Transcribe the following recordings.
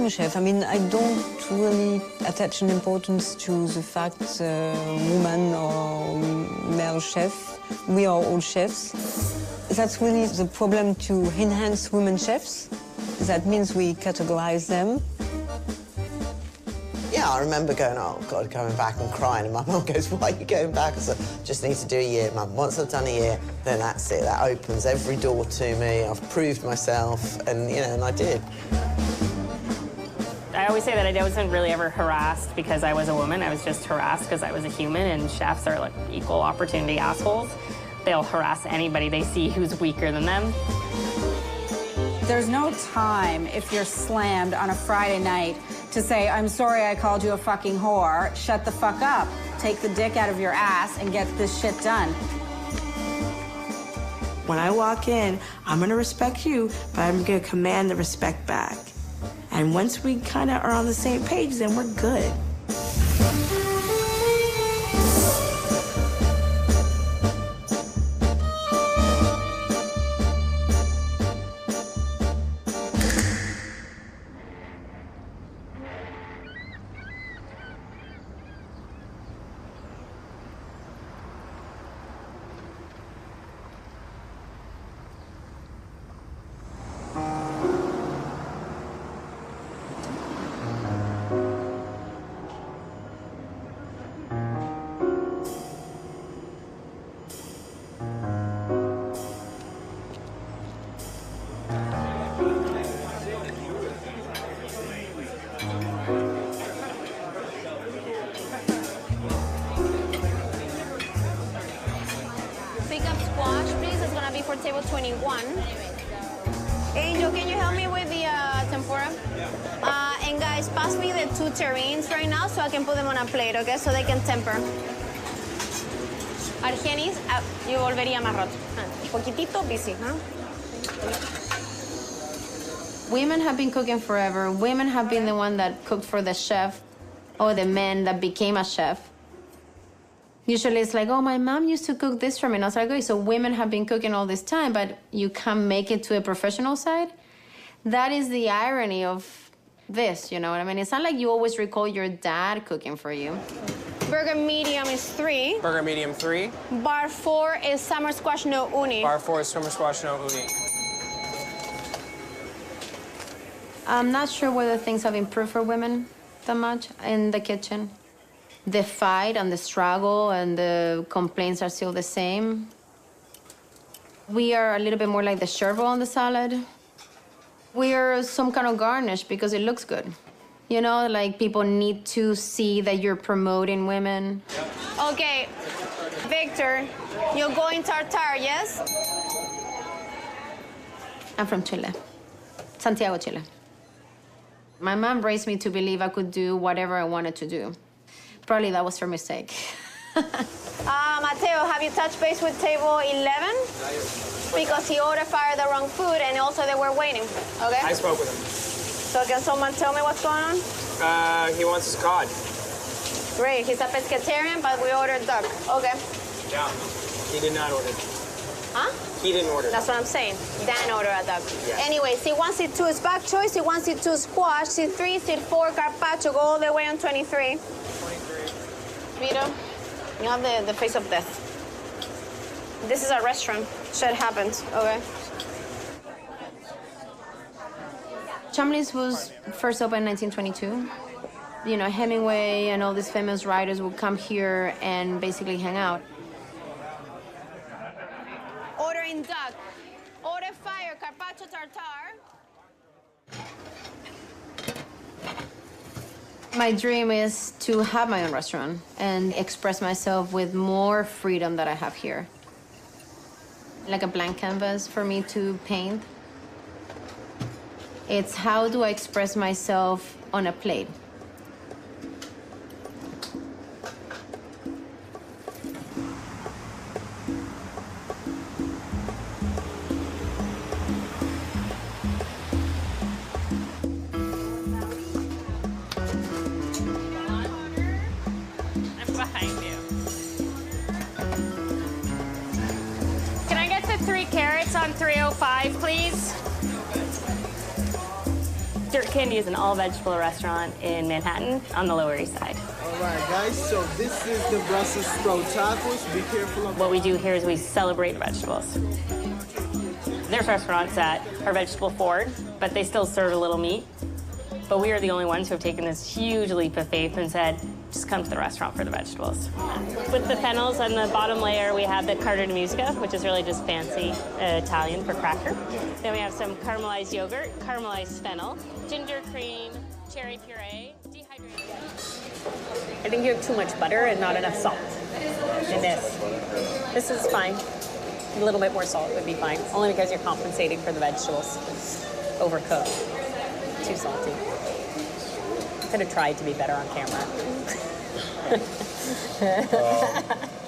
am a chef. I mean, I don't really attach an importance to the fact woman or male chef. We are all chefs. That's really the problem to enhance women chefs. That means we categorize them. Yeah, I remember going, oh, God, going back and crying. And my mum goes, why are you going back? I said, just need to do a year, Mum. Once I've done a year, then that's it. That opens every door to me. I've proved myself, and, you know, and I did. I always say that I wasn't really ever harassed because I was a woman. I was just harassed because I was a human, and chefs are like equal opportunity assholes. They'll harass anybody they see who's weaker than them. There's no time if you're slammed on a Friday night to say, I'm sorry I called you a fucking whore, shut the fuck up. Take the dick out of your ass and get this shit done. When I walk in, I'm gonna respect you, but I'm gonna command the respect back. And once we kind of are on the same page, then we're good. For table 21. Angel, can you help me with the tempura? And guys, pass me the 2 terrines right now so I can put them on a plate, okay? So they can temper. Argenis, yo volvería más roto. Poquitito busy, huh? Women have been cooking forever. Women have been the one that cooked for the chef or the man that became a chef. Usually it's like, oh, my mom used to cook this for me. And I was like, okay, so women have been cooking all this time, but you can't make it to a professional side? That is the irony of this, you know what I mean? It's not like you always recall your dad cooking for you. Burger medium is 3. Burger medium 3. Bar 4 is summer squash no uni. Bar 4 is summer squash no uni. I'm not sure whether things have improved for women that much in the kitchen. The fight and the struggle and the complaints are still the same. We are a little bit more like the chervil on the salad. We are some kind of garnish because it looks good. You know, like people need to see that you're promoting women. Okay, Victor, you're going tartare, yes? I'm from Chile, Santiago, Chile. My mom raised me to believe I could do whatever I wanted to do. Probably that was her mistake. Mateo, have you touched base with table 11? Because he ordered fire the wrong food and also they were waiting, okay? I spoke with him. So can someone tell me what's going on? He wants his cod. Great, he's a pescatarian, but we ordered duck. Okay. Yeah, he did not order. Huh? He didn't order. That's what I'm saying. Dan ordered a duck. Yes. Anyway, C1, C2 is back choice, C1, C2 squash, C3, C4 carpaccio, go all the way on 23. 23. Vito, you have the face of death. This is a restaurant. Shit happens, okay? Chumley's was first opened in 1922. You know, Hemingway and all these famous writers would come here and basically hang out. Ordering duck. Order fire, carpaccio tartare. My dream is to have my own restaurant and express myself with more freedom that I have here. Like a blank canvas for me to paint. It's how do I express myself on a plate. On 305, please. Dirt Candy is an all-vegetable restaurant in Manhattan on the Lower East Side. All right, guys, so this is the Brussels sprout tacos. Be careful of... What we do here is we celebrate vegetables. There's restaurants that are vegetable forward, but they still serve a little meat. But we are the only ones who have taken this huge leap of faith and said, just come to the restaurant for the vegetables. With the fennels on the bottom layer, we have the carta de musica, which is really just fancy Italian for cracker. Then we have some caramelized yogurt, caramelized fennel, ginger cream, cherry puree, dehydrated. I think you have too much butter and not enough salt in this. This is fine. A little bit more salt would be fine, only because you're compensating for the vegetables. Overcooked. Too salty. I could have tried to be better on camera.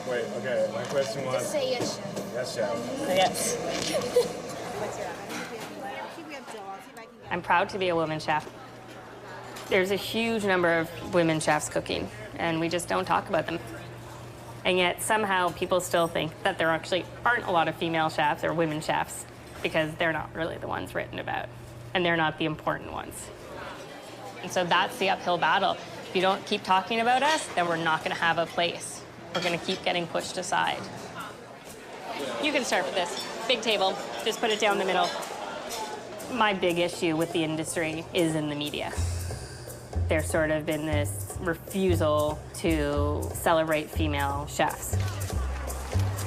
Wait, okay, my question was... Just say yes, chef. Yes, chef. Yes. I'm proud to be a woman chef. There's a huge number of women chefs cooking, and we just don't talk about them. And yet somehow people still think that there actually aren't a lot of female chefs or women chefs because they're not really the ones written about, and they're not the important ones. And so that's the uphill battle. If you don't keep talking about us, then we're not gonna have a place. We're gonna keep getting pushed aside. You can start with this. Big table, just put it down the middle. My big issue with the industry is in the media. There's sort of been this refusal to celebrate female chefs.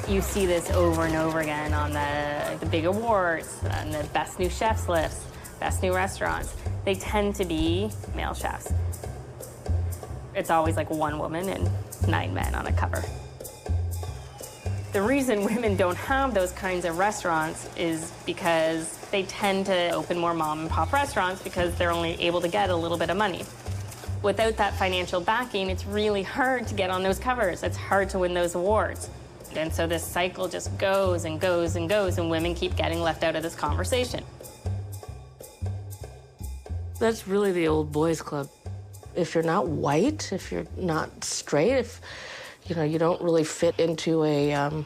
You see this over and over again on the big awards, and the best new chefs lists, best new restaurants. They tend to be male chefs. It's always like one woman and 9 men on a cover. The reason women don't have those kinds of restaurants is because they tend to open more mom and pop restaurants because they're only able to get a little bit of money. Without that financial backing, it's really hard to get on those covers. It's hard to win those awards. And so this cycle just goes and goes and goes, and women keep getting left out of this conversation. That's really the old boys club. If you're not white, if you're not straight, if you don't really fit into a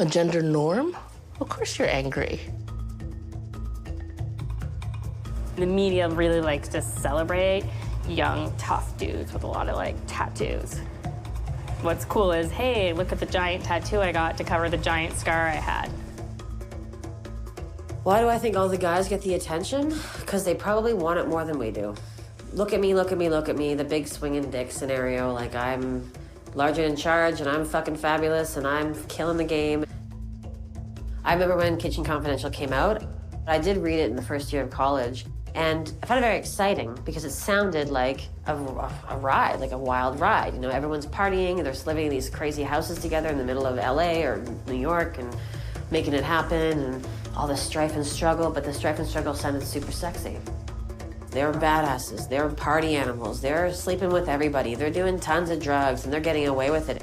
gender norm, of course you're angry. The media really likes to celebrate young, tough dudes with a lot of tattoos. What's cool is, hey, look at the giant tattoo I got to cover the giant scar I had. Why do I think all the guys get the attention? Because they probably want it more than we do. Look at me, look at me, look at me, the big swinging dick scenario, like I'm larger in charge and I'm fucking fabulous and I'm killing the game. I remember when Kitchen Confidential came out, I did read it in the first year of college, and I found it very exciting because it sounded like a ride, like a wild ride. Everyone's partying, they're living in these crazy houses together in the middle of LA or New York and making it happen, and all this strife and struggle, but the strife and struggle sounded super sexy. They're badasses, they're party animals, they're sleeping with everybody, they're doing tons of drugs, and they're getting away with it.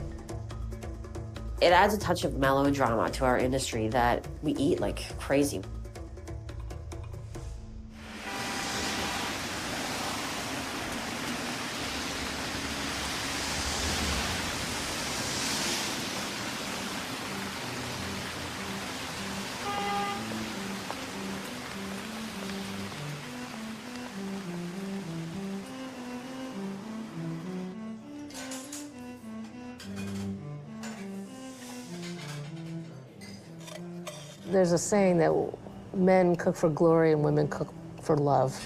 It adds a touch of melodrama to our industry that we eat like crazy. There's a saying that men cook for glory and women cook for love.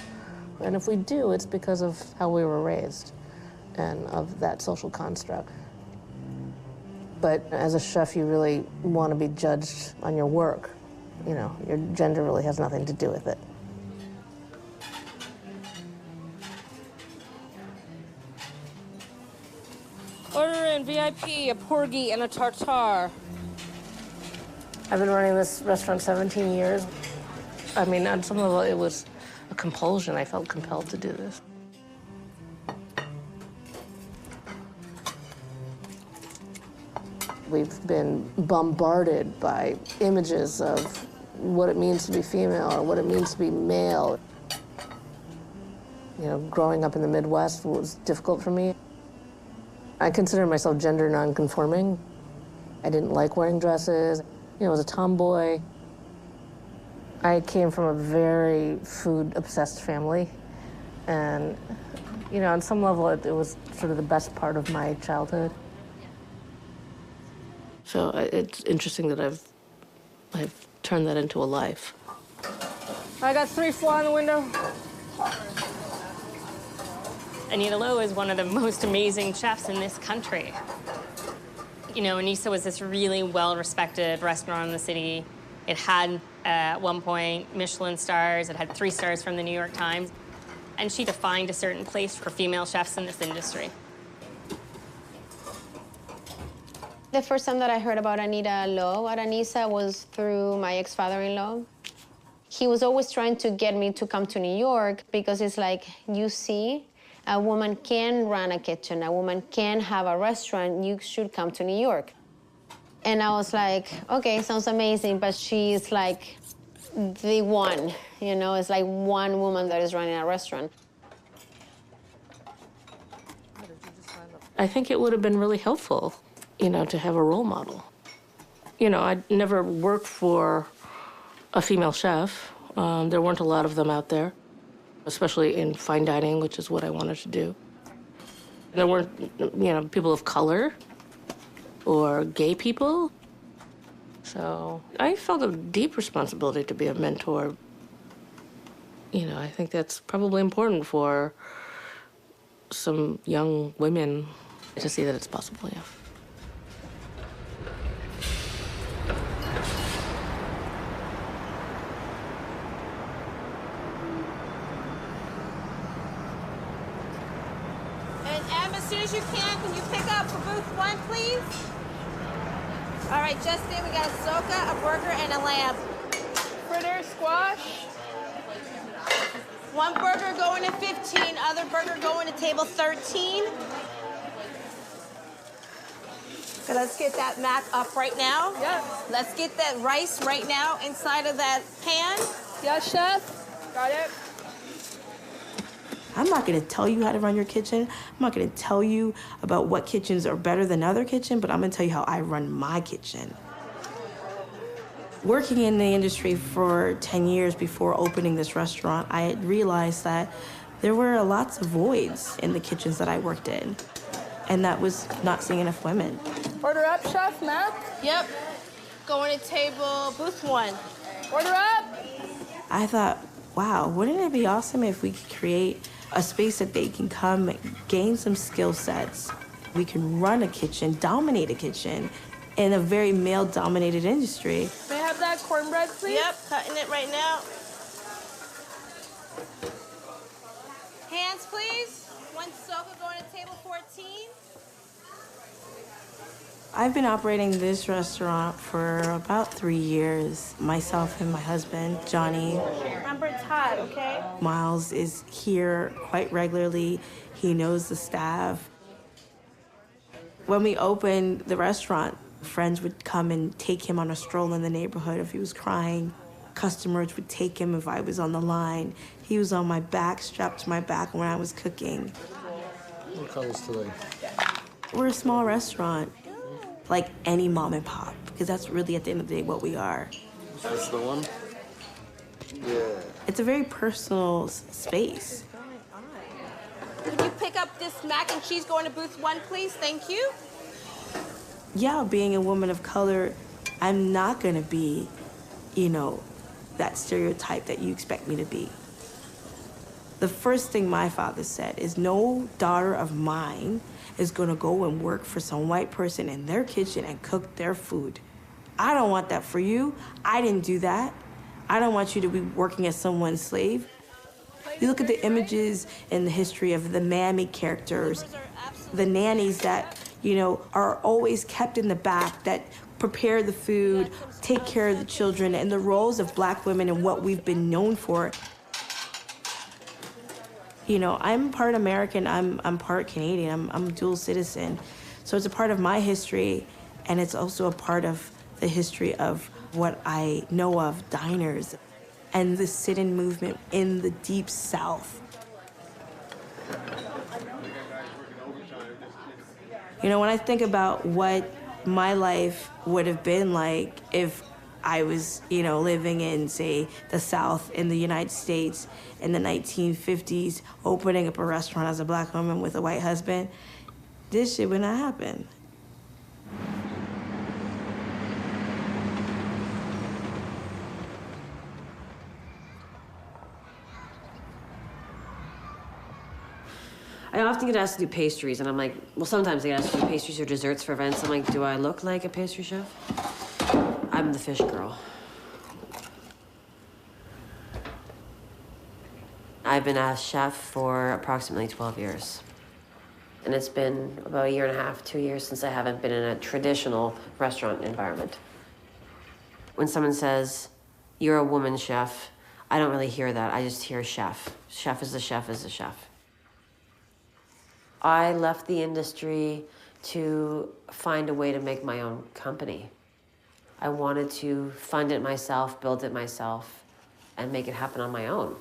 And if we do, it's because of how we were raised and of that social construct. But as a chef, you really want to be judged on your work. Your gender really has nothing to do with it. Order in VIP, a porgy, and a tartare. I've been running this restaurant 17 years. I mean, on some level, it was a compulsion. I felt compelled to do this. We've been bombarded by images of what it means to be female or what it means to be male. Growing up in the Midwest was difficult for me. I consider myself gender nonconforming. I didn't like wearing dresses. I was a tomboy. I came from a very food-obsessed family, and, you know, on some level, it was sort of the best part of my childhood. So it's interesting that I've turned that into a life. I got 3 fly in the window. Anita Lowe is one of the most amazing chefs in this country. You know, Anissa was this really well-respected restaurant in the city. It had, at one point, Michelin stars. It had 3 stars from the New York Times. And she defined a certain place for female chefs in this industry. The first time that I heard about Anita Lowe at Anissa was through my ex-father-in-law. He was always trying to get me to come to New York because it's like, you see, a woman can run a kitchen, a woman can have a restaurant, you should come to New York. And I was like, okay, sounds amazing, but she's like the one, you know, it's like one woman that is running a restaurant. I think it would have been really helpful, you know, to have a role model. You know, I'd never worked for a female chef. There weren't a lot of them out there, especially in fine dining, which is what I wanted to do. There weren't, you know, people of color or gay people. So I felt a deep responsibility to be a mentor. You know, I think that's probably important for some young women to see that it's possible, yeah. As soon as you can you pick up for booth 1, please? All right, Justin, we got a soca, a burger, and a lamb. Fritter, squash. 1 burger going to 15, other burger going to table 13. Okay, let's get that mac up right now. Yep. Let's get that rice right now inside of that pan. Yes, chef. Got it. I'm not gonna tell you how to run your kitchen. I'm not gonna tell you about what kitchens are better than other kitchens, but I'm gonna tell you how I run my kitchen. Working in the industry for 10 years before opening this restaurant, I had realized that there were lots of voids in the kitchens that I worked in, and that was not seeing enough women. Order up, chef, Mac. Yep. Going to table booth 1. Order up. I thought, wow, wouldn't it be awesome if we could create a space that they can come and gain some skill sets. We can run a kitchen, dominate a kitchen in a very male-dominated industry. May I have that cornbread, please? Yep, cutting it right now. Hands, please. 1 sofa going to table 14. I've been operating this restaurant for about 3 years. Myself and my husband, Johnny. Remember, it's hot, okay? Miles is here quite regularly. He knows the staff. When we opened the restaurant, friends would come and take him on a stroll in the neighborhood if he was crying. Customers would take him if I was on the line. He was on my back, strapped to my back when I was cooking. What colors today? We're a small restaurant, like any mom and pop, because that's really at the end of the day what we are. That's the one? Yeah. It's a very personal space. Could you pick up this mac and cheese going to booth 1, please? Thank you. Yeah, being a woman of color, I'm not gonna be, you know, that stereotype that you expect me to be. The first thing my father said is no daughter of mine is gonna go and work for some white person in their kitchen and cook their food. I don't want that for you. I didn't do that. I don't want you to be working as someone's slave. You look at the images in the history of the mammy characters, the nannies that, you know, are always kept in the back, that prepare the food, take care of the children, and the roles of Black women and what we've been known for. You know, I'm part American, I'm part Canadian, I'm a dual citizen. So it's a part of my history, and it's also a part of the history of what I know of diners and the sit-in movement in the Deep South. You know, when I think about what my life would have been like if I was, you know, living in, say, the South in the United States in the 1950s, opening up a restaurant as a black woman with a white husband, this shit would not happen. I often get asked to do pastries, and I'm like, well, sometimes I get asked to do pastries or desserts for events. I'm like, do I look like a pastry chef? I'm the fish girl. I've been a chef for approximately 12 years. And it's been about 1.5 years, 2 years since I haven't been in a traditional restaurant environment. When someone says, you're a woman chef, I don't really hear that. I just hear chef. Chef is a chef is a chef. I left the industry to find a way to make my own company. I wanted to fund it myself, build it myself, and make it happen on my own.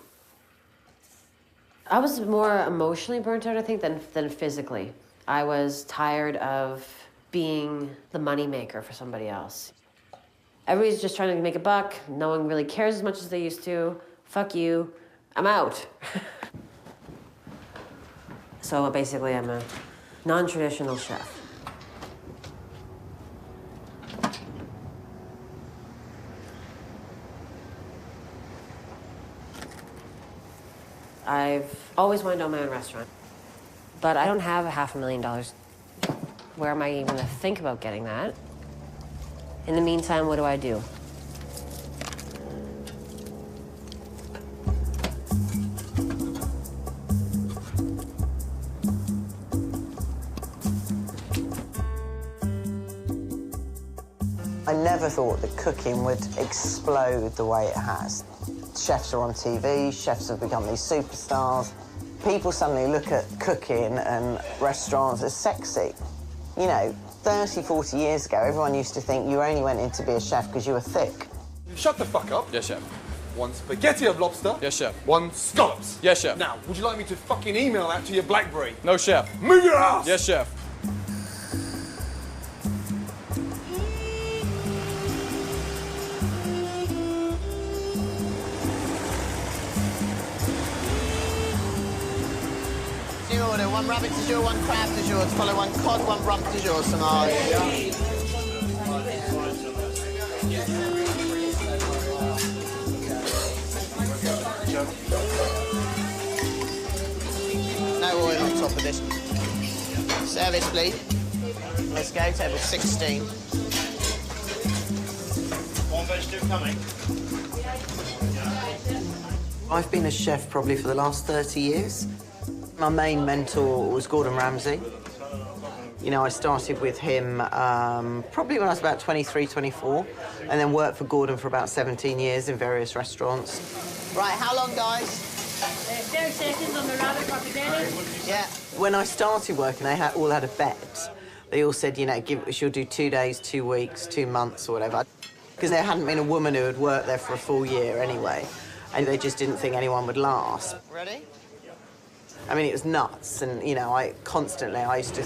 I was more emotionally burnt out, I think, than physically. I was tired of being the moneymaker for somebody else. Everybody's just trying to make a buck. No one really cares as much as they used to. Fuck you. I'm out. So basically, I'm a non-traditional chef. I've always wanted to own my own restaurant, but I don't have $500,000. Where am I even gonna think about getting that? In the meantime, what do? I never thought that cooking would explode the way it has. Chefs are on TV, chefs have become these superstars. People suddenly look at cooking and restaurants as sexy. You know, 30, 40 years ago, everyone used to think you only went in to be a chef because you were thick. Shut the fuck up. Yes, chef. 1 spaghetti of lobster. Yes, chef. 1 scallops. Yes, chef. Now, would you like me to fucking email that to your BlackBerry? No, chef. Move your ass! Yes, chef. New order, 1 rabbit du jour, 1 crab du jour, to follow 1 cod, 1 rump du jour, Samaj. No oil on top of this. Service, please. Let's go, table 16. 1 veg stew coming. I've been a chef probably for the last 30 years. My main mentor was Gordon Ramsay. You know, I started with him probably when I was about 23, 24, and then worked for Gordon for about 17 years in various restaurants. Right, how long, guys? 30 seconds on the rabbit pappardelle. Yeah. When I started working, they all had a bet. They all said, you know, she'll do 2 days, 2 weeks, 2 months or whatever. Because there hadn't been a woman who had worked there for a full year anyway, and they just didn't think anyone would last. Ready? I mean, it was nuts, and, you know, I used to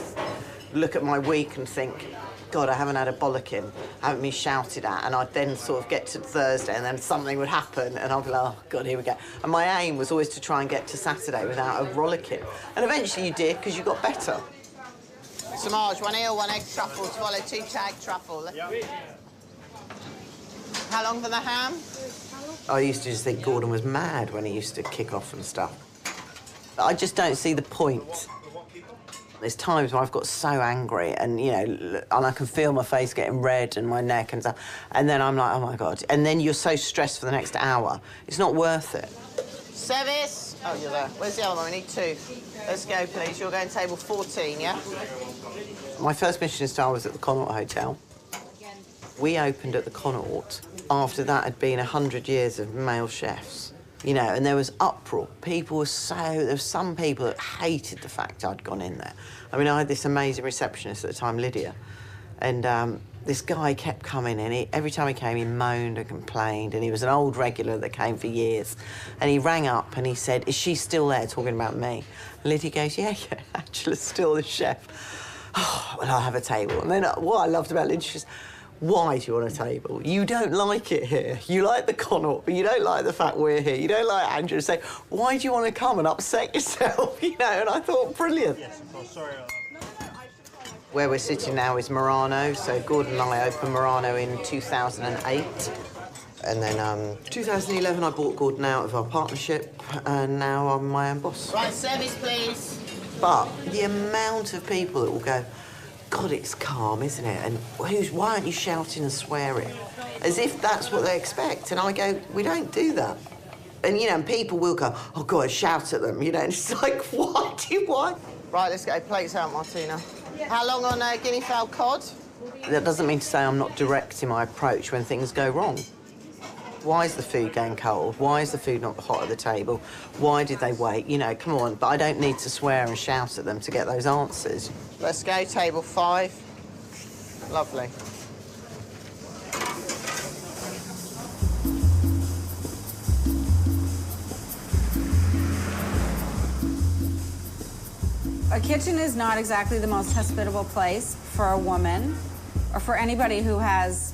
look at my week and think, God, I haven't had a bollocking, I haven't been shouted at, and I'd then sort of get to Thursday and then something would happen, and I'd be like, oh, God, here we go. And my aim was always to try and get to Saturday without a rollicking. And eventually you did, because you got better. Samaj, 1 eel, 1 egg truffle, to follow 2 tag truffle. Yeah. How long for the ham? I used to just think Gordon was mad when he used to kick off and stuff. I just don't see the point. There's times when I've got so angry and, you know, and I can feel my face getting red and my neck and stuff, and then I'm like, oh, my God. And then you're so stressed for the next hour. It's not worth it. Service. Oh, you're there. Where's the other one? We need 2. Let's go, please. You're going table 14, yeah? My first Michelin star was at the Connaught Hotel. We opened at the Connaught. After that had been 100 years of male chefs. You know, and there was uproar. People were there were some people that hated the fact I'd gone in there. I mean, I had this amazing receptionist at the time, Lydia, and this guy kept coming in. Every time he came, he moaned and complained, and he was an old regular that came for years. And he rang up and he said, is she still there, talking about me? And Lydia goes, yeah, Angela's still the chef. Oh, well, I'll have a table. And then what I loved about Lydia, she says, Why do you want a table? You don't like it here. You like the Connaught, but you don't like the fact we're here. You don't like Andrew. Say, why do you want to come and upset yourself? You know, and I thought, brilliant. Yes, of course. Sorry. Where we're sitting now is Murano. So Gordon and I opened Murano in 2008. And then 2011, I bought Gordon out of our partnership, and now I'm my own boss. Right, service, please. But the amount of people that will go, God, it's calm, isn't it? And why aren't you shouting and swearing? As if that's what they expect. And I go, we don't do that. And, you know, and people will go, oh, God, shout at them, you know, and it's like, why? Right, let's get plates out, Martina. How long on guinea fowl cod? That doesn't mean to say I'm not direct in my approach when things go wrong. Why is the food going cold? Why is the food not hot at the table? Why did they wait? You know, come on. But I don't need to swear and shout at them to get those answers. Let's go, table 5. Lovely. A kitchen is not exactly the most hospitable place for a woman or for anybody who has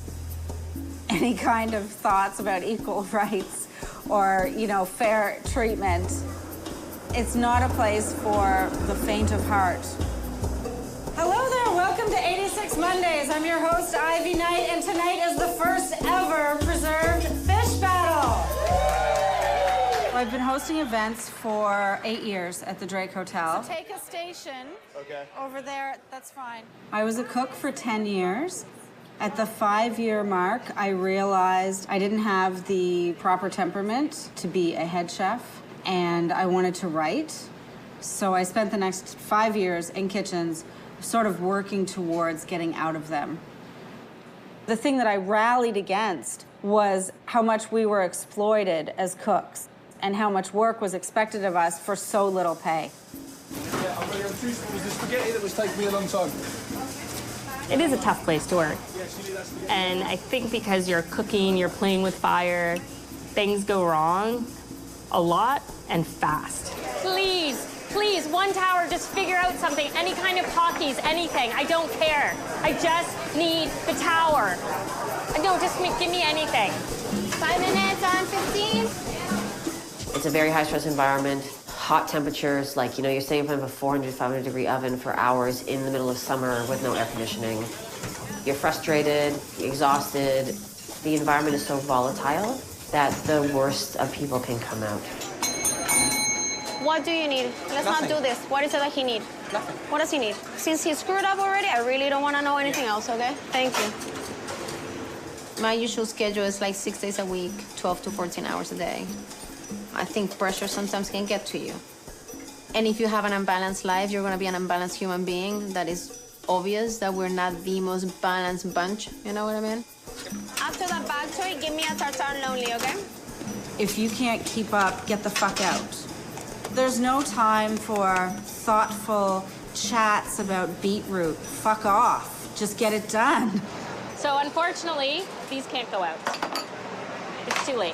any kind of thoughts about equal rights or, you know, fair treatment. It's not a place for the faint of heart. Hello there, welcome to 86 Mondays. I'm your host, Ivy Knight, and tonight is the first ever preserved fish battle. I've been hosting events for 8 years at the Drake Hotel. So take a station. Okay. Over there, that's fine. I was a cook for 10 years. At the 5-year mark, I realized I didn't have the proper temperament to be a head chef, and I wanted to write. So I spent the next 5 years in kitchens sort of working towards getting out of them. The thing that I rallied against was how much we were exploited as cooks and how much work was expected of us for so little pay. Yeah, I'm going to go 2 spoons of spaghetti that was taking me a long time. It is a tough place to work. And I think because you're cooking, you're playing with fire, things go wrong a lot and fast. Please, one tower, just figure out something. Any kind of Pockies, anything. I don't care. I just need the tower. No, just give me anything. 5 minutes on 15. It's a very high-stress environment. Hot temperatures, like, you know, you're sitting in front of a 400, 500-degree oven for hours in the middle of summer with no air conditioning. You're frustrated, you're exhausted. The environment is so volatile that the worst of people can come out. What do you need? Let's not do this. What is it that he needs? Nothing. What does he need? Since he screwed up already, I really don't want to know anything else, okay? Thank you. My usual schedule is like 6 days a week, 12 to 14 hours a day. I think pressure sometimes can get to you. And if you have an unbalanced life, you're going to be an unbalanced human being. That is obvious that we're not the most balanced bunch. You know what I mean? After that bag choy, give me a tartare lonely, okay? If you can't keep up, get the fuck out. There's no time for thoughtful chats about beetroot. Fuck off. Just get it done. So unfortunately, these can't go out. It's too late.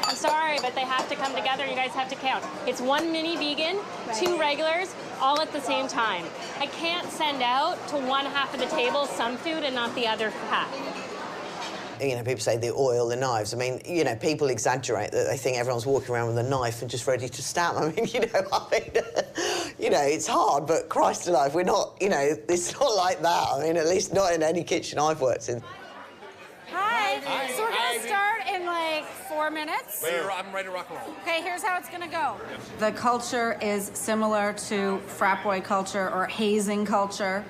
I'm sorry, but they have to come together. You guys have to count. It's 1 mini vegan, 2 regulars, all at the same time. I can't send out to one half of the table some food and not the other half. You know, people say the oil, the knives. I mean, you know, people exaggerate that they think everyone's walking around with a knife and just ready to stab. I mean, you know, it's hard, but Christ alive, we're not, you know, it's not like that. I mean, at least not in any kitchen I've worked in. Hi. So we're going to start in like 4 minutes. I'm ready to rock and roll. Okay, here's how it's going to go. The culture is similar to frat boy culture or hazing culture.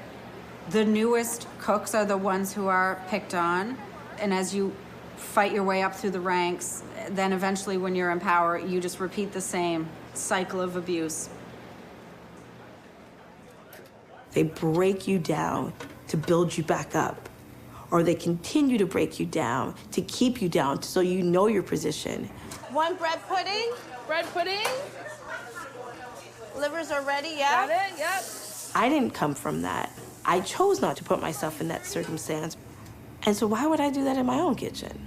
The newest cooks are the ones who are picked on. And as you fight your way up through the ranks, then eventually when you're in power, you just repeat the same cycle of abuse. They break you down to build you back up, or they continue to break you down to keep you down so you know your position. 1 bread pudding. Bread pudding. Livers are ready, yeah? Got it, yep. I didn't come from that. I chose not to put myself in that circumstance. And so why would I do that in my own kitchen?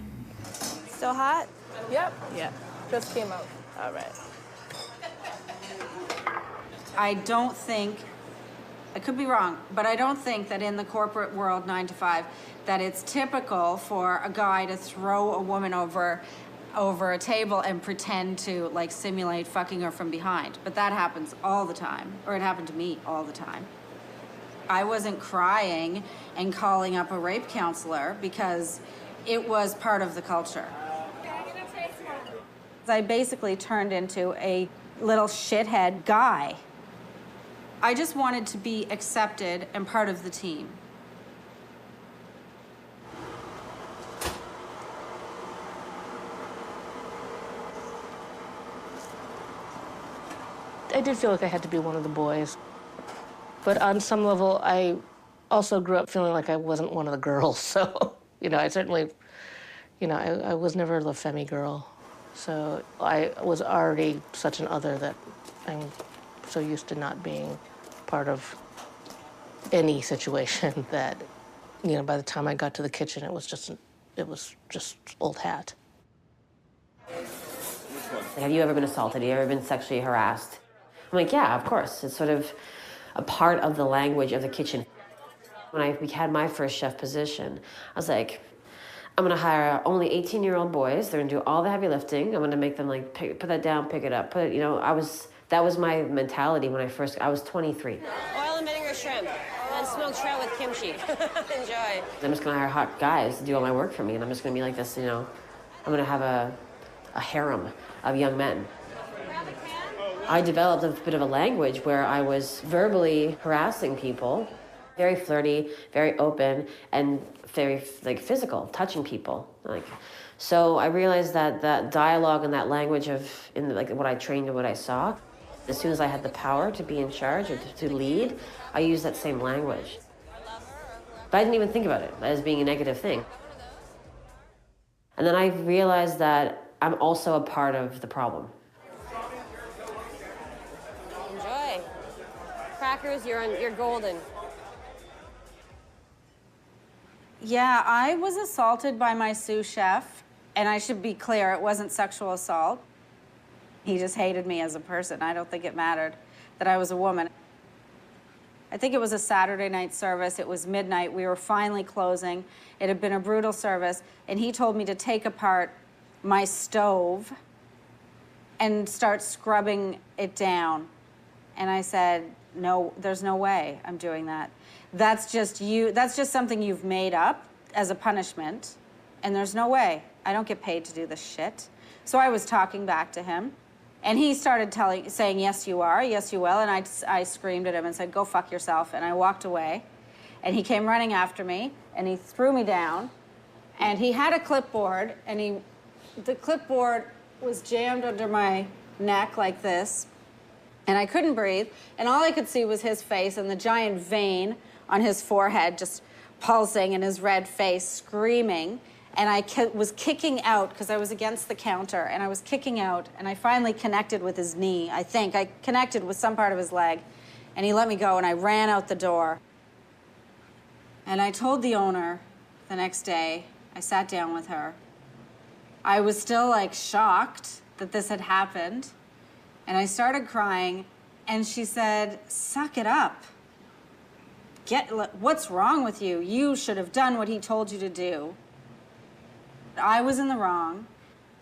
Still hot? Yep. Yeah. Just came out. All right. I don't think I could be wrong, but I don't think that in the corporate world, 9 to 5, that it's typical for a guy to throw a woman over a table and pretend to like simulate fucking her from behind. But that happens all the time, or it happened to me all the time. I wasn't crying and calling up a rape counselor because it was part of the culture. I basically turned into a little shithead guy. I just wanted to be accepted and part of the team. I did feel like I had to be one of the boys. But on some level, I also grew up feeling like I wasn't one of the girls. So, you know, I certainly, you know, I was never the femi girl. So I was already such an other that I'm so used to not being part of any situation that, you know, by the time I got to the kitchen, it was just old hat. Have you ever been assaulted? Have you ever been sexually harassed? I'm like, yeah, of course. It's sort of a part of the language of the kitchen. When I had my first chef position, I was like, I'm gonna hire only 18-year-old boys. They're gonna do all the heavy lifting. I'm gonna make them like, put that down, pick it up, put it, you know, that was my mentality when I was 23. Oil and vinegar shrimp, and smoked trout with kimchi. Enjoy. I'm just gonna hire hot guys to do all my work for me, and I'm just gonna be like this, you know, I'm gonna have a harem of young men. I developed a bit of a language where I was verbally harassing people, very flirty, very open, and very like physical, touching people. Like, so I realized that that dialogue and that language like what I trained and what I saw, as soon as I had the power to be in charge or to lead, I used that same language. But I didn't even think about it as being a negative thing. And then I realized that I'm also a part of the problem. Enjoy. Crackers, you're golden. Yeah, I was assaulted by my sous chef, and I should be clear, it wasn't sexual assault. He just hated me as a person. I don't think it mattered that I was a woman. I think it was a Saturday night service. It was midnight. We were finally closing. It had been a brutal service, and he told me to take apart my stove and start scrubbing it down. And I said, no, there's no way I'm doing that. That's just something you've made up as a punishment, and there's no way. I don't get paid to do this shit. So I was talking back to him, and he started saying, yes, you are, yes, you will, and I screamed at him and said, go fuck yourself, and I walked away. And he came running after me, and he threw me down, and he had a clipboard, and the clipboard was jammed under my neck like this, and I couldn't breathe, and all I could see was his face and the giant vein on his forehead just pulsing, and his red face screaming. And I was kicking out because I was against the counter, and I was kicking out, and I finally connected with his knee, I think. I connected with some part of his leg, and he let me go, and I ran out the door. And I told the owner the next day, I sat down with her. I was still like shocked that this had happened, and I started crying, and she said, suck it up. What's wrong with you? You should have done what he told you to do. I was in the wrong,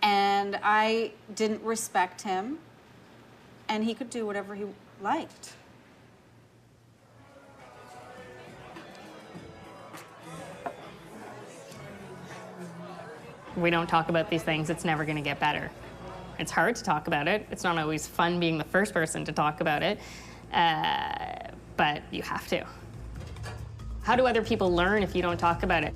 and I didn't respect him, and he could do whatever he liked. We don't talk about these things, it's never gonna get better. It's hard to talk about it. It's not always fun being the first person to talk about it, but you have to. How do other people learn if you don't talk about it?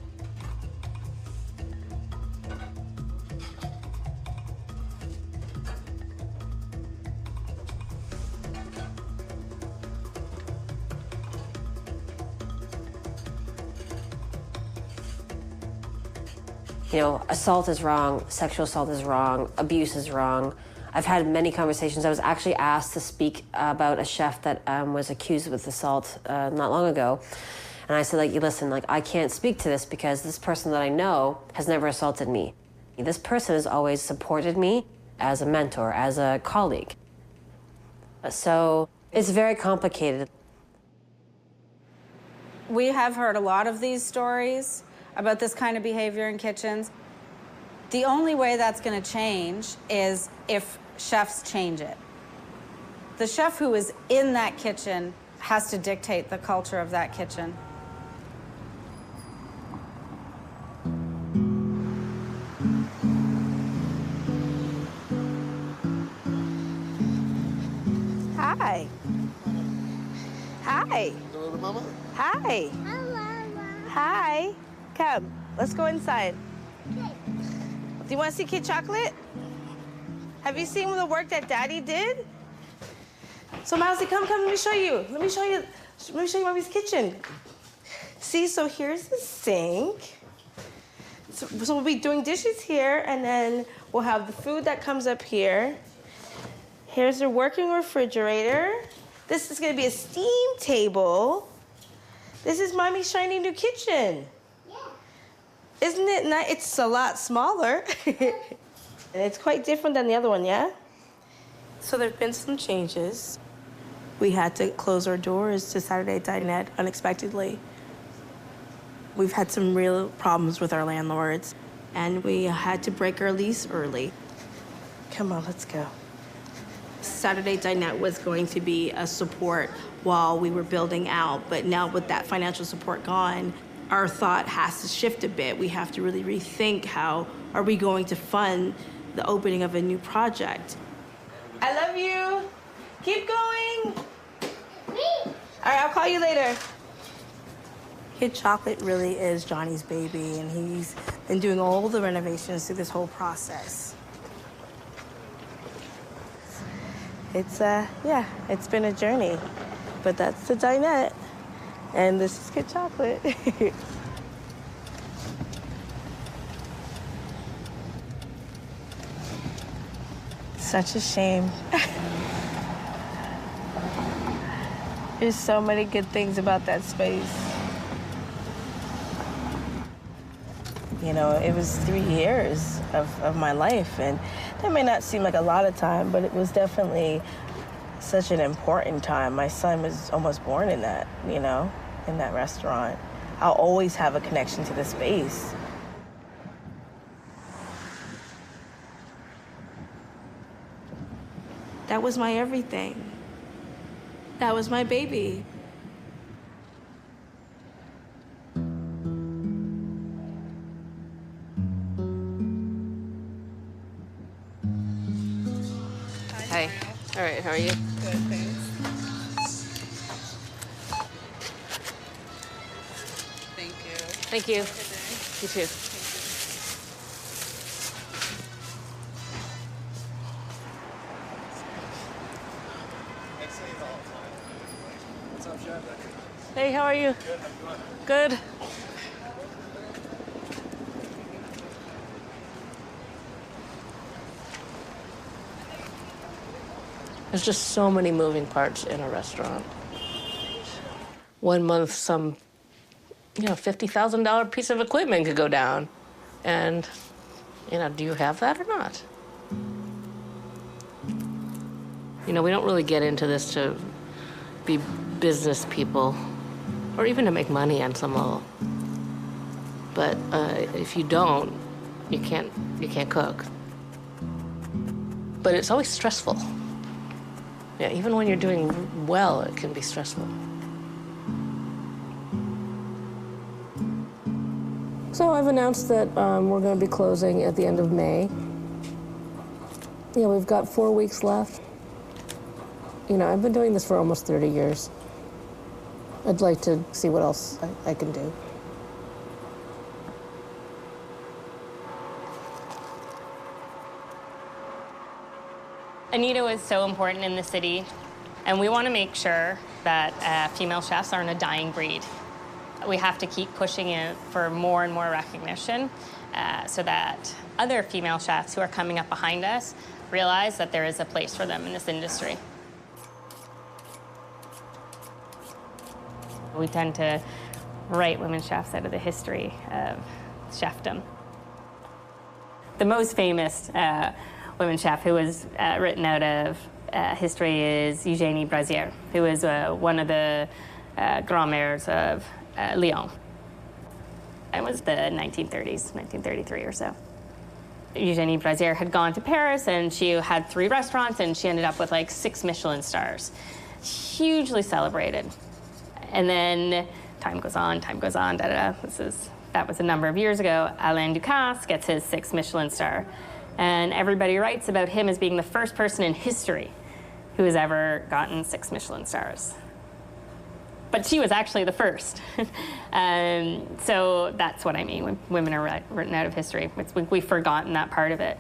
You know, assault is wrong, sexual assault is wrong, abuse is wrong. I've had many conversations. I was actually asked to speak about a chef that was accused with assault not long ago. And I said, like, listen, like, I can't speak to this because this person that I know has never assaulted me. This person has always supported me as a mentor, as a colleague. So it's very complicated. We have heard a lot of these stories about this kind of behavior in kitchens. The only way that's going to change is if chefs change it. The chef who is in that kitchen has to dictate the culture of that kitchen. Hi. Hi. Hello to Mama. Hi. Hi. Come, let's go inside. Do you want to see Kid Chocolate? Have you seen the work that Daddy did? So Mousy, come, let me show you. Let me show you Mommy's kitchen. See, so here's the sink. So we'll be doing dishes here, and then we'll have the food that comes up here. Here's the working refrigerator. This is gonna be a steam table. This is Mommy's shiny new kitchen. Yeah. Isn't it nice? It's a lot smaller. And it's quite different than the other one, yeah? So there've been some changes. We had to close our doors to Saturday Dinette unexpectedly. We've had some real problems with our landlords, and we had to break our lease early. Come on, let's go. Saturday Dinette was going to be a support while we were building out, but now with that financial support gone, our thought has to shift a bit. We have to really rethink how are we going to fund the opening of a new project. I love you. Keep going. All right, I'll call you later. Kid Chocolate really is Johnny's baby, and he's been doing all the renovations through this whole process. It's, yeah, it's been a journey, but that's the dinette, and this is Kid Chocolate. Such a shame. There's so many good things about that space. You know, it was 3 years of my life, and that may not seem like a lot of time, but it was definitely such an important time. My son was almost born in that, you know, in that restaurant. I'll always have a connection to the space. That was my everything. That was my baby. Hi. All right, how are you? Good, thanks. Thank you. Thank you. You too. What's up, Chef? Hey, how are you? Good, how you doing? Good. There's just so many moving parts in a restaurant. 1 month, some, $50,000 piece of equipment could go down. And, do you have that or not? We don't really get into this to be business people or even to make money on some level. But if you don't, you can't cook. But it's always stressful. Yeah, even when you're doing well, it can be stressful. So I've announced that we're going to be closing at the end of May. We've got 4 weeks left. I've been doing this for almost 30 years. I'd like to see what else I can do. Anita was so important in the city, and we want to make sure that female chefs aren't a dying breed. We have to keep pushing it for more and more recognition so that other female chefs who are coming up behind us realize that there is a place for them in this industry. We tend to write women chefs out of the history of chefdom. The most famous women chef who was written out of history is Eugénie Brazier, who was one of the grand mères of Lyon. It was the 1930s, 1933 or so. Eugénie Brazier had gone to Paris, and she had 3 restaurants, and she ended up with like 6 Michelin stars. Hugely celebrated. And then time goes on, da-da-da. That was a number of years ago. Alain Ducasse gets his 6th Michelin star. And everybody writes about him as being the first person in history who has ever gotten 6 Michelin stars. But she was actually the first. So that's what I mean when women are written out of history. We've forgotten that part of it.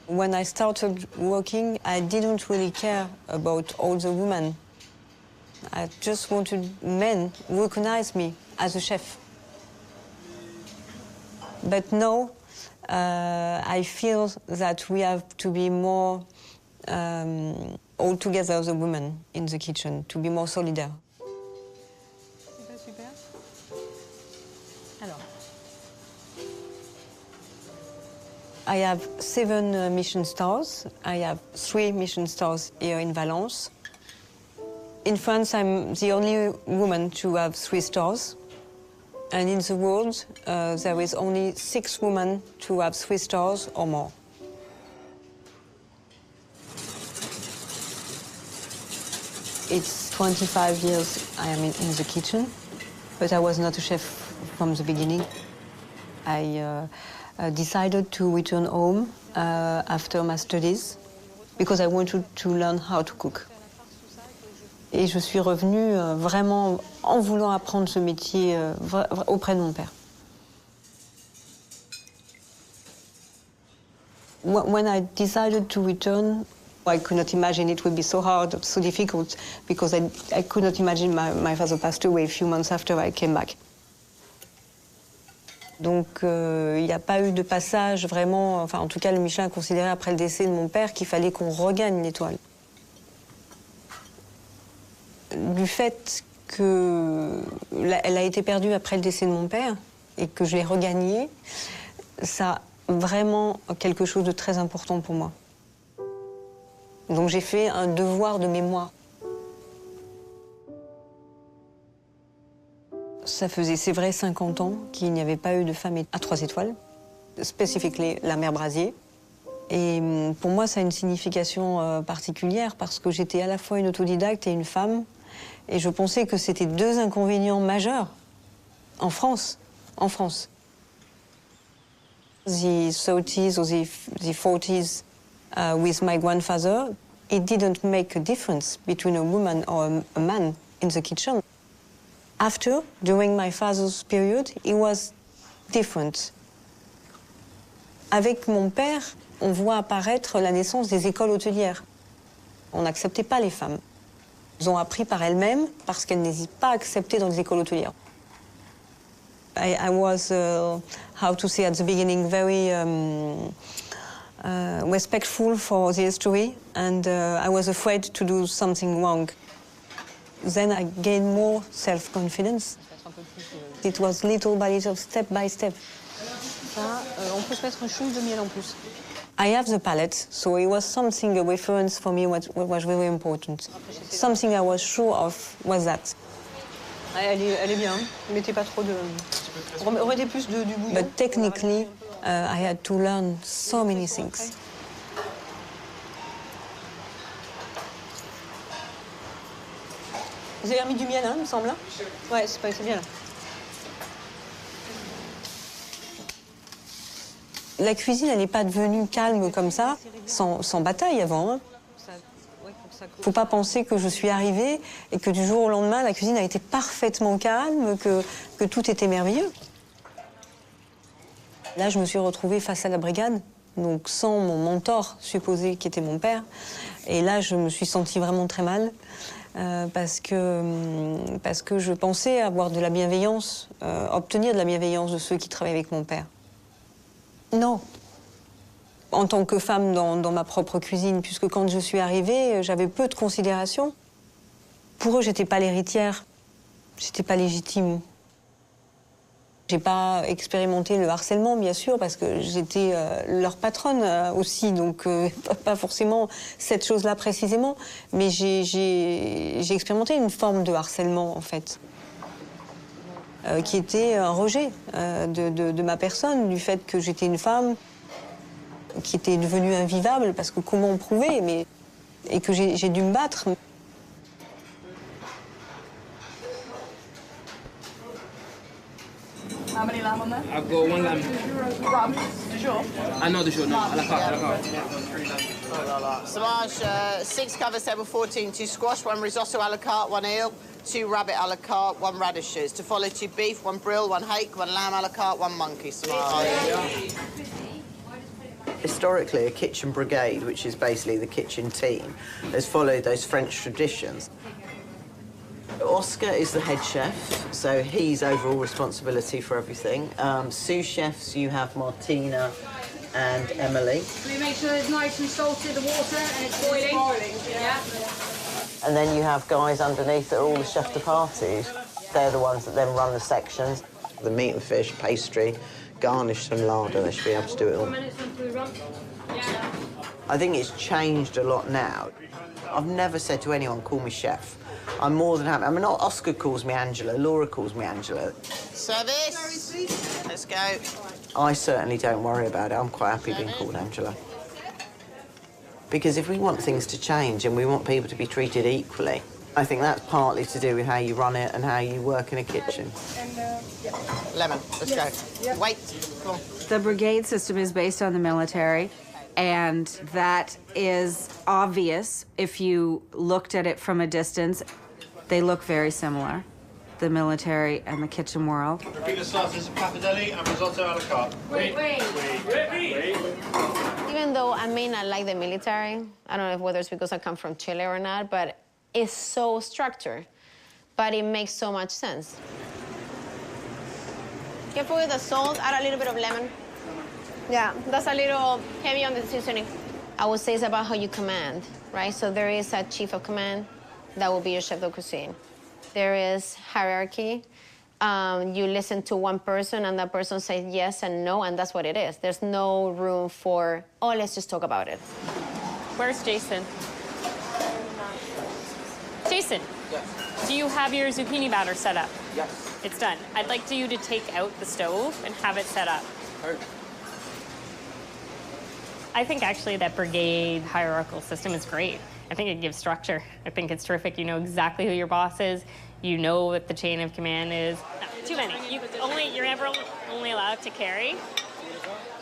When I started working, I didn't really care about all the women. I just wanted men to recognize me as a chef. But now, I feel that we have to be more all together as a women in the kitchen, to be more solidaire. I have 7 Michelin stars. I have 3 Michelin stars here in Valence. In France, I'm the only woman to have 3 stars. And in the world, there is only 6 women to have 3 stars or more. It's 25 years I am in the kitchen, but I was not a chef from the beginning. I decided to return home after my studies because I wanted to learn how to cook. Et je suis revenue vraiment en voulant apprendre ce métier auprès de mon père. When I decided to return, I could not imagine it would be so hard, so difficult, because I could not imagine my father passed away a few months after I came back. Donc, il n'y a pas eu de passage vraiment... Enfin, en tout cas, le Michelin a considéré après le décès de mon père qu'il fallait qu'on regagne l'étoile. Du fait qu'elle a été perdue après le décès de mon père et que je l'ai regagnée, ça a vraiment quelque chose de très important pour moi. Donc, j'ai fait un devoir de mémoire. Ça faisait, c'est vrai, 50 ans qu'il n'y avait pas eu de femme à 3 étoiles, spécifiquement la mère Brazier. Et pour moi, ça a une signification particulière parce que j'étais à la fois une autodidacte et une femme. Et je pensais que c'était 2 inconvénients majeurs en France. En France. The 30s or the 40s with my grandfather, it didn't make a difference between a woman or a man in the kitchen. After, during my father's period, it was different. Avec mon père, on voit apparaître la naissance des écoles hôtelières. On n'acceptait pas les femmes. Elles ont appris par elles-mêmes parce qu'elles n'hésitent pas à accepter dans les écoles hôtelières. I was, how to say at the beginning, very respectful for the history, and I was afraid to do something wrong. Then I gained more self-confidence. It was little by little, step by step. Ça, on peut se mettre une chousse de miel en plus. I have the palette, so it was something, a reference for me, what was really important. Something I was sure of was that. Elle est bien, mettez pas trop de... Remettez plus du bouillon. But technically, I had to learn so many things. Vous avez remis du miel, hein, il me semble. Ouais, c'est bien là. La cuisine, elle n'est pas devenue calme comme ça, sans bataille avant. Hein. Faut pas penser que je suis arrivée et que du jour au lendemain, la cuisine a été parfaitement calme, que tout était merveilleux. Là, je me suis retrouvée face à la brigade, donc sans mon mentor supposé qui était mon père. Et là, je me suis sentie vraiment très mal. parce que je pensais avoir de la bienveillance, obtenir de la bienveillance de ceux qui travaillent avec mon père. Non. En tant que femme dans ma propre cuisine, puisque quand je suis arrivée, j'avais peu de considération. Pour eux, j'étais pas l'héritière, j'étais pas légitime. J'ai pas expérimenté le harcèlement, bien sûr, parce que j'étais leur patronne aussi, donc pas forcément cette chose-là précisément, mais j'ai expérimenté une forme de harcèlement, en fait, qui était un rejet de ma personne, du fait que j'étais une femme qui était devenue invivable, parce que comment prouver, et que j'ai dû me battre. How many lamb on there? I've got one lamb. Ram, du jour? No, du jour, no. À la carte, à la carte. Samaj, 6 covers table 14, 2 squash, 1 risotto a la carte, 1 eel, 2 rabbit a la carte, 1 radishes. To follow 2 beef, 1 brill, 1 hake, 1 lamb a la carte, 1 monkey. Samaj. Historically, a kitchen brigade, which is basically the kitchen team, has followed those French traditions. Oscar is the head chef, so he's overall responsibility for everything. Sous chefs, you have Martina and Emily. Can we make sure it's nice and salted, the water, and it's boiling? Yeah. And then you have guys underneath that are all the chef de parties. They're the ones that then run the sections. The meat and fish, pastry, garnish and larder, they should be able to do it all. I think it's changed a lot now. I've never said to anyone, call me chef. I'm more than happy. I mean, Oscar calls me Angela, Laura calls me Angela. Service! Let's go. I certainly don't worry about it. I'm quite happy being called Angela. Because if we want things to change and we want people to be treated equally, I think that's partly to do with how you run it and how you work in a kitchen. Lemon, let's go. Wait, come on. The brigade system is based on the military, and that is obvious if you looked at it from a distance. They look very similar, the military and the kitchen world. Repeat the slices of pappardelle and risotto a la carte. Wait. Even though I may not like the military, I don't know whether it's because I come from Chile or not, but it's so structured, but it makes so much sense. Careful with the salt, add a little bit of lemon. Yeah, that's a little heavy on the seasoning. I would say it's about how you command, right? So there is a chief of command, that will be your chef de cuisine. There is hierarchy. You listen to one person and that person says yes and no, and that's what it is. There's no room for, oh, let's just talk about it. Where's Jason? Jason, Yes. do you have your zucchini batter set up? Yes. It's done. I'd like you to take out the stove and have it set up. I think actually that brigade hierarchical system is great. I think it gives structure. I think it's terrific. You know exactly who your boss is. You know what the chain of command is. No, too many. You're never only allowed to carry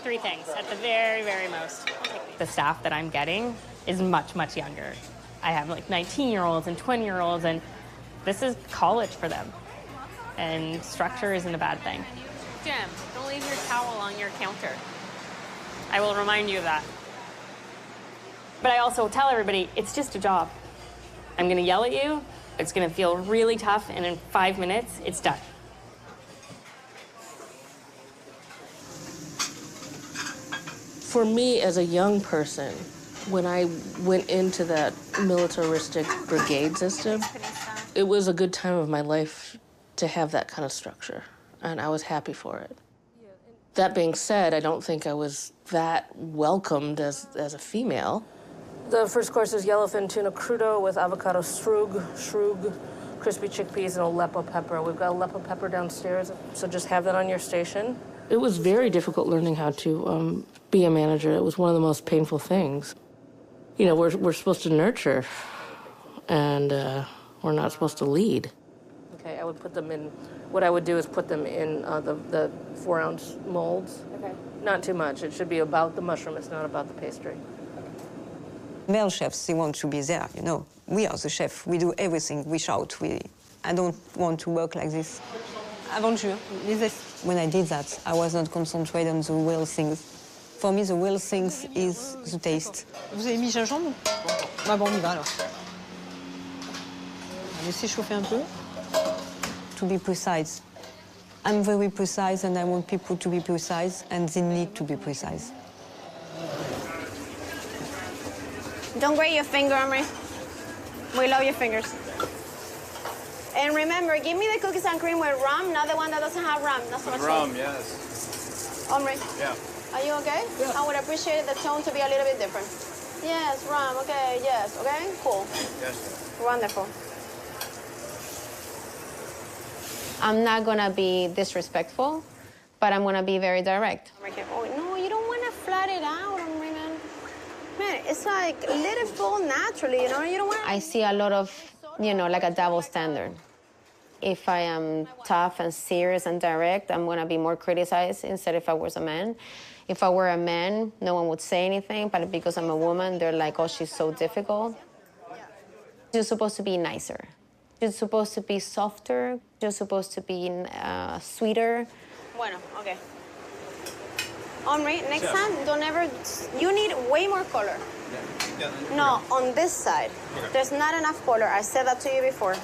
3 things at the very, very most. The staff that I'm getting is much, much younger. I have like 19-year-olds and 20-year-olds, and this is college for them. And structure isn't a bad thing. Jim, don't leave your towel on your counter. I will remind you of that. But I also tell everybody, it's just a job. I'm gonna yell at you, it's gonna feel really tough, and in 5 minutes, it's done. For me, as a young person, when I went into that militaristic brigade system, it was a good time of my life to have that kind of structure, and I was happy for it. That being said, I don't think I was that welcomed as a female. The first course is yellowfin tuna crudo with avocado shrug, crispy chickpeas, and Aleppo pepper. We've got Aleppo pepper downstairs, so just have that on your station. It was very difficult learning how to be a manager. It was one of the most painful things. You know, we're supposed to nurture, and we're not supposed to lead. Okay, I would put them in, what I would do is put them in the 4-ounce molds. Okay. Not too much. It should be about the mushroom. It's not about the pastry. Male chefs, they want to be there, you know. We are the chef. We do everything. We shout. I don't want to work like this. Aventure. When I did that, I was not concentrated on the real things. For me, the real things is the taste. Vous avez mis gingembre? Ah bon, on y va alors. Laissez chauffer un peu. To be precise. I'm very precise and I want people to be precise and they need to be precise. Don't grate your finger, Omri. We love your fingers. And remember, give me the cookies and cream with rum, not the one that doesn't have rum. Not so much Rum, salt. yes. Omri, Yeah. are you okay? Yeah. I would appreciate the tone to be a little bit different. Yes, rum, okay, yes, okay, cool. Yes. Wonderful. I'm not gonna be disrespectful, but I'm gonna be very direct. Oh, no, you don't want to flat it out, Omri, man. Man, it's like, let it fall naturally, you know? You don't want to... I see a lot of, like a double standard. If I am tough and serious and direct, I'm gonna be more criticized instead if I was a man. If I were a man, no one would say anything, but because I'm a woman, they're like, oh, she's so difficult. You're supposed to be nicer. You're supposed to be softer. You're supposed to be sweeter. Bueno, okay. Omri, next time, don't ever... You need way more color. No, on this side, there's not enough color. I said that to you before.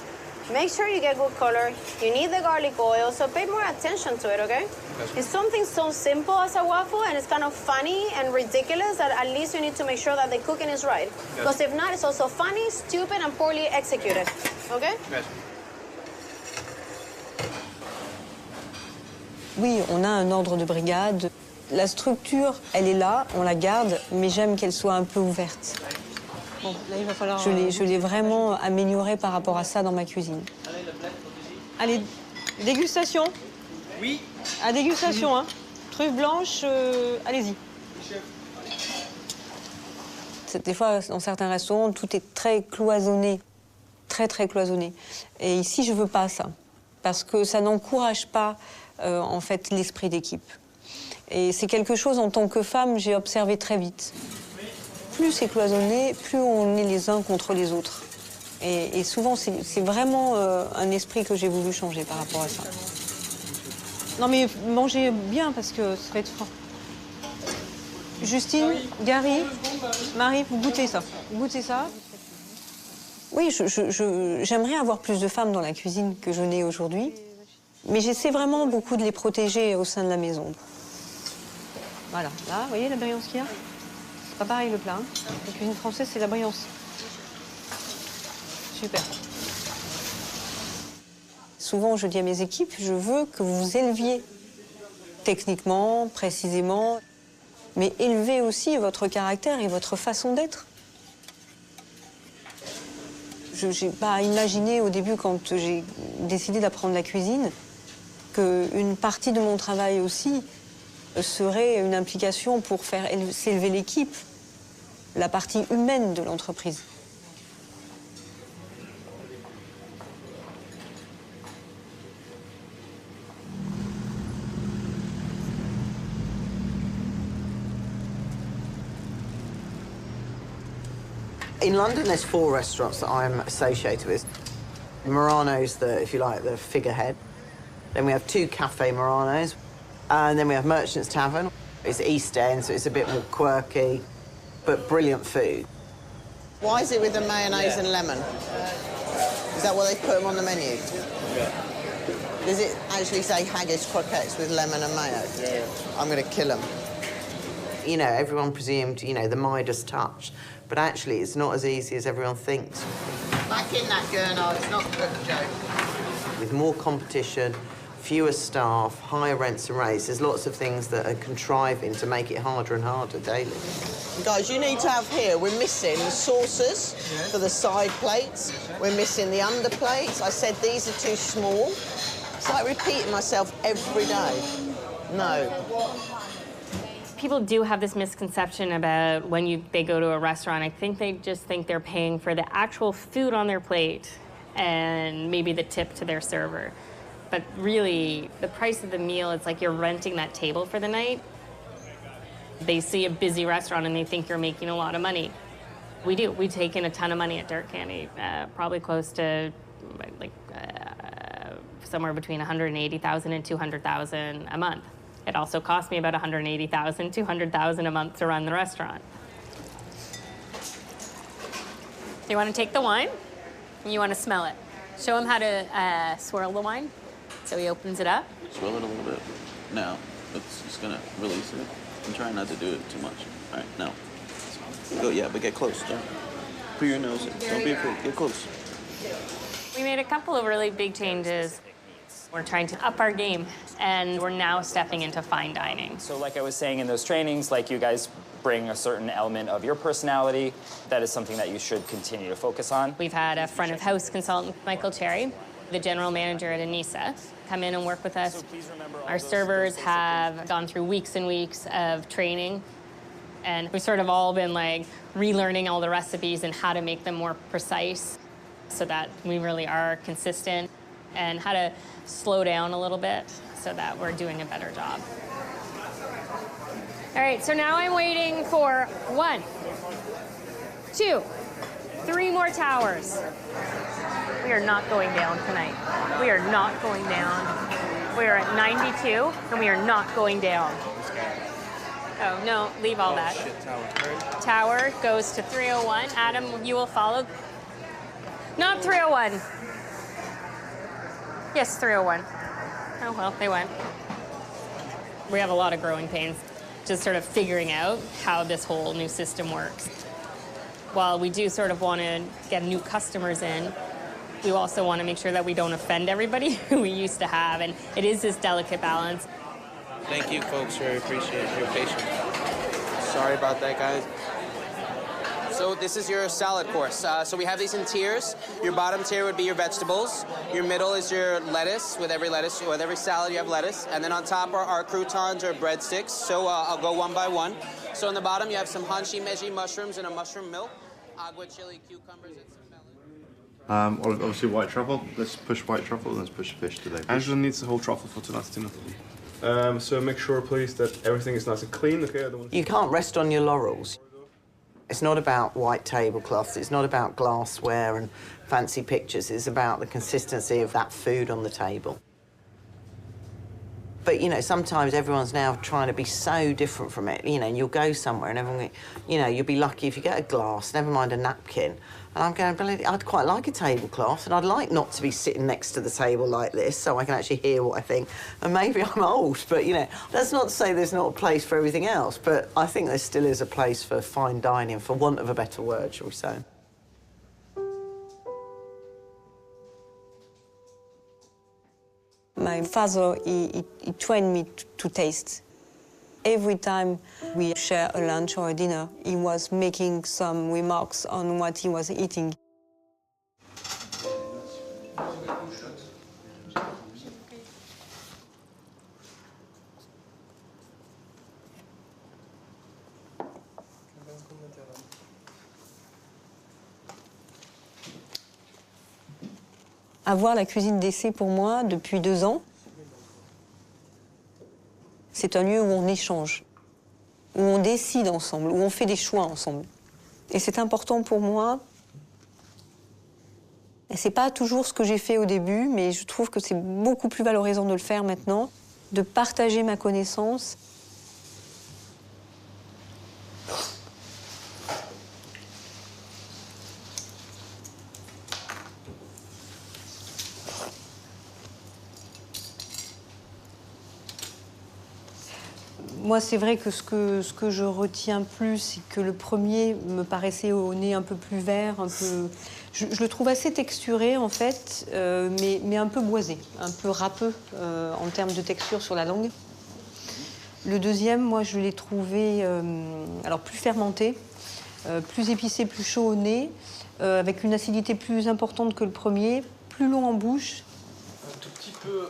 Make sure you get good color. You need the garlic oil, so pay more attention to it, okay? It's something so simple as a waffle, and it's kind of funny and ridiculous that at least you need to make sure that the cooking is right. Because if not, it's also funny, stupid, and poorly executed, okay? Oui, on a un ordre de brigade. La structure, elle est là, on la garde, mais j'aime qu'elle soit un peu ouverte. Bon, là, il va falloir... Je l'ai vraiment amélioré par rapport à ça dans ma cuisine. Allez, dégustation. Oui. À dégustation, hein. Truffe blanche, allez-y. Des fois, dans certains restaurants, tout est très cloisonné. Très, très cloisonné. Et ici, je veux pas ça. Parce que ça n'encourage pas, en fait, l'esprit d'équipe. Et c'est quelque chose, en tant que femme, j'ai observé très vite. Plus c'est cloisonné, plus on est les uns contre les autres. Et souvent, c'est vraiment un esprit que j'ai voulu changer par rapport à ça. Non, mais mangez bien, parce que ça va être fort. Justine, Gary, Marie, vous goûtez ça. Vous goûtez ça. Oui, j'aimerais avoir plus de femmes dans la cuisine que je n'ai aujourd'hui. Mais j'essaie vraiment beaucoup de les protéger au sein de la maison. Voilà, là, vous voyez la brillance qu'il y a? C'est pas pareil le plat. Hein. La cuisine française, c'est la brillance. Super. Souvent, je dis à mes équipes, je veux que vous vous éleviez techniquement, précisément, mais élevez aussi votre caractère et votre façon d'être. Je n'ai pas imaginé au début, quand j'ai décidé d'apprendre la cuisine, qu'une partie de mon travail aussi serait une implication pour faire s'élever l'équipe, la partie humaine de l'entreprise. In London, there's 4 restaurants that I'm associated with. Murano's, if you like, the figurehead. Then we have 2 Cafe Muranos. And then we have Merchant's Tavern. It's East End, so it's a bit more quirky, but brilliant food. Why is it with the mayonnaise and lemon? Is that what they put them on the menu? Yeah. Does it actually say haggis croquettes with lemon and mayo? Yeah. I'm going to kill them. You know, everyone presumed, the Midas touch, but actually it's not as easy as everyone thinks. Back in that Gurnard, it's not cooked, Joe. With more competition, fewer staff, higher rents and rates, there's lots of things that are contriving to make it harder and harder daily. Guys, you need to have here, we're missing the saucers for the side plates. We're missing the underplates. I said these are too small. It's like repeating myself every day. No. People do have this misconception about when they go to a restaurant. I think they just think they're paying for the actual food on their plate and maybe the tip to their server. But really, the price of the meal, it's like you're renting that table for the night. They see a busy restaurant and they think you're making a lot of money. We do. We take in a ton of money at Dirt Candy, probably close to somewhere between $180,000 and $200,000 a month. It also cost me about $180,000, $200,000 a month to run the restaurant. You want to take the wine? You want to smell it? Show him how to swirl the wine. So he opens it up. Swirl it a little bit. Now, it's just gonna release it. I'm trying not to do it too much. All right, now. Go, yeah, but get close. Don't put your nose in. Don't be afraid. Get close. We made a couple of really big changes. We're trying to up our game, and we're now stepping into fine dining. So like I was saying in those trainings, like you guys bring a certain element of your personality. That is something that you should continue to focus on. We've had a front of house consultant, Michael Cherry, the general manager at Anissa, come in and work with us. Our servers have gone through weeks and weeks of training, and we've sort of all been like relearning all the recipes and how to make them more precise so that we really are consistent, and how to slow down a little bit so that we're doing a better job. All right, so now I'm waiting for 1, 2, 3 more towers. We are not going down tonight. We are not going down. We are at 92, and we are not going down. Oh, no, leave all that. Shit, tower. Tower goes to 301. Adam, you will follow. Not 301. Yes, 301. Oh, well, they went. We have a lot of growing pains, just sort of figuring out how this whole new system works. While we do sort of want to get new customers in, we also want to make sure that we don't offend everybody who we used to have, and it is this delicate balance. Thank you, folks. Really appreciate your patience. Sorry about that, guys. So this is your salad course. So we have these in tiers. Your bottom tier would be your vegetables. Your middle is your lettuce. With every salad, you have lettuce. And then on top are our croutons or breadsticks. So I'll go one by one. So on the bottom, you have some hanshi meji mushrooms and a mushroom milk, agua chili cucumbers, and some melon. Obviously white truffle. Let's push white truffle and let's push fish today. Angela needs the whole truffle for tonight's dinner. So make sure, please, that everything is nice and clean. Okay. You can't rest on your laurels. It's not about white tablecloths, it's not about glassware and fancy pictures, it's about the consistency of that food on the table. But, you know, sometimes everyone's now trying to be so different from it, you know, and you'll go somewhere and everyone, you know, you'll be lucky if you get a glass, never mind a napkin. And I'm going, I'd quite like a tablecloth, and I'd like not to be sitting next to the table like this so I can actually hear what I think. And maybe I'm old, but, you know, that's not to say there's not a place for everything else, but I think there still is a place for fine dining, for want of a better word, shall we say. My father, he trained me to taste. Every time we share a lunch or a dinner, he was making some remarks on what he was eating. Avoir la cuisine d'essai pour moi depuis 2 ans, c'est un lieu où on échange, où on décide ensemble, où on fait des choix ensemble. Et c'est important pour moi. Et c'est pas toujours ce que j'ai fait au début, mais je trouve que c'est beaucoup plus valorisant de le faire maintenant, de partager ma connaissance. Moi, c'est vrai que ce que je retiens plus, c'est que le premier me paraissait au nez un peu plus vert, un peu... Je le trouve assez texturé, en fait, mais un peu boisé, un peu râpeux en termes de texture sur la langue. Le deuxième, moi, je l'ai trouvé alors plus fermenté, plus épicé, plus chaud au nez, avec une acidité plus importante que le premier, plus long en bouche. Un tout petit peu...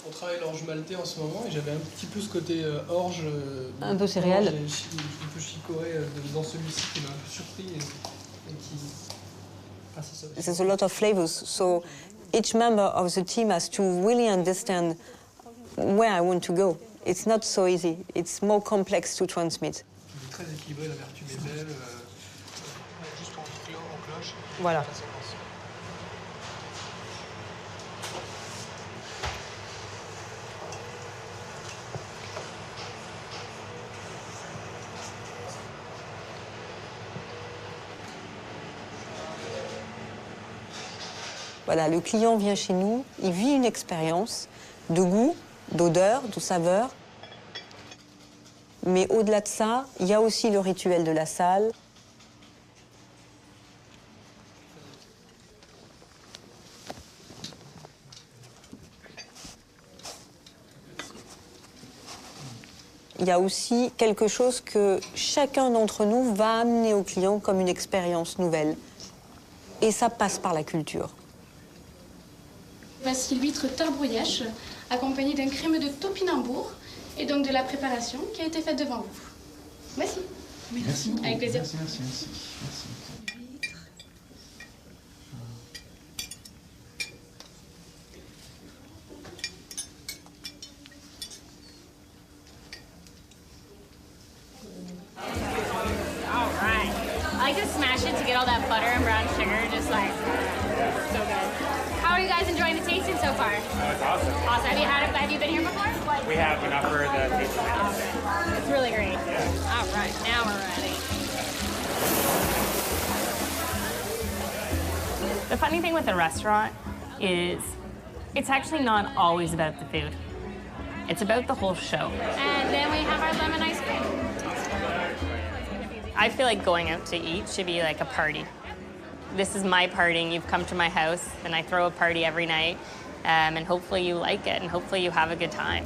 On travaille l'orge maltais en ce moment et j'avais un petit peu ce côté orge. Un peu céréales. Un peu chicoré dans celui-ci qui m'a un peu surpris et qui... Ah, c'est ça. There's a lot of flavors, so each member of the team has to really understand where I want to go. It's not so easy. It's more complex to transmit. Il est très équilibré, la vertu est belle. Juste en cloche. Voilà. Voilà, le client vient chez nous, il vit une expérience de goût, d'odeur, de saveur. Mais au-delà de ça, il y a aussi le rituel de la salle. Il y a aussi quelque chose que chacun d'entre nous va amener au client comme une expérience nouvelle. Et ça passe par la culture. Voici l'huître tarbrouillèche, accompagnée d'un crème de topinambour et donc de la préparation qui a été faite devant vous. Merci. Merci. Avec plaisir. Merci. All right. I like to smash it to get all that butter and brown sugar, just like so good. How are you guys enjoying the tasting so far? It's awesome. Awesome. Have you been here before? We have enough for the tasting. It's really great. All right, now we're ready. The funny thing with a restaurant is it's actually not always about the food. It's about the whole show. And then we have our lemon ice cream. I feel like going out to eat should be like a party. This is my party, and you've come to my house, and I throw a party every night, and hopefully you like it, and hopefully you have a good time.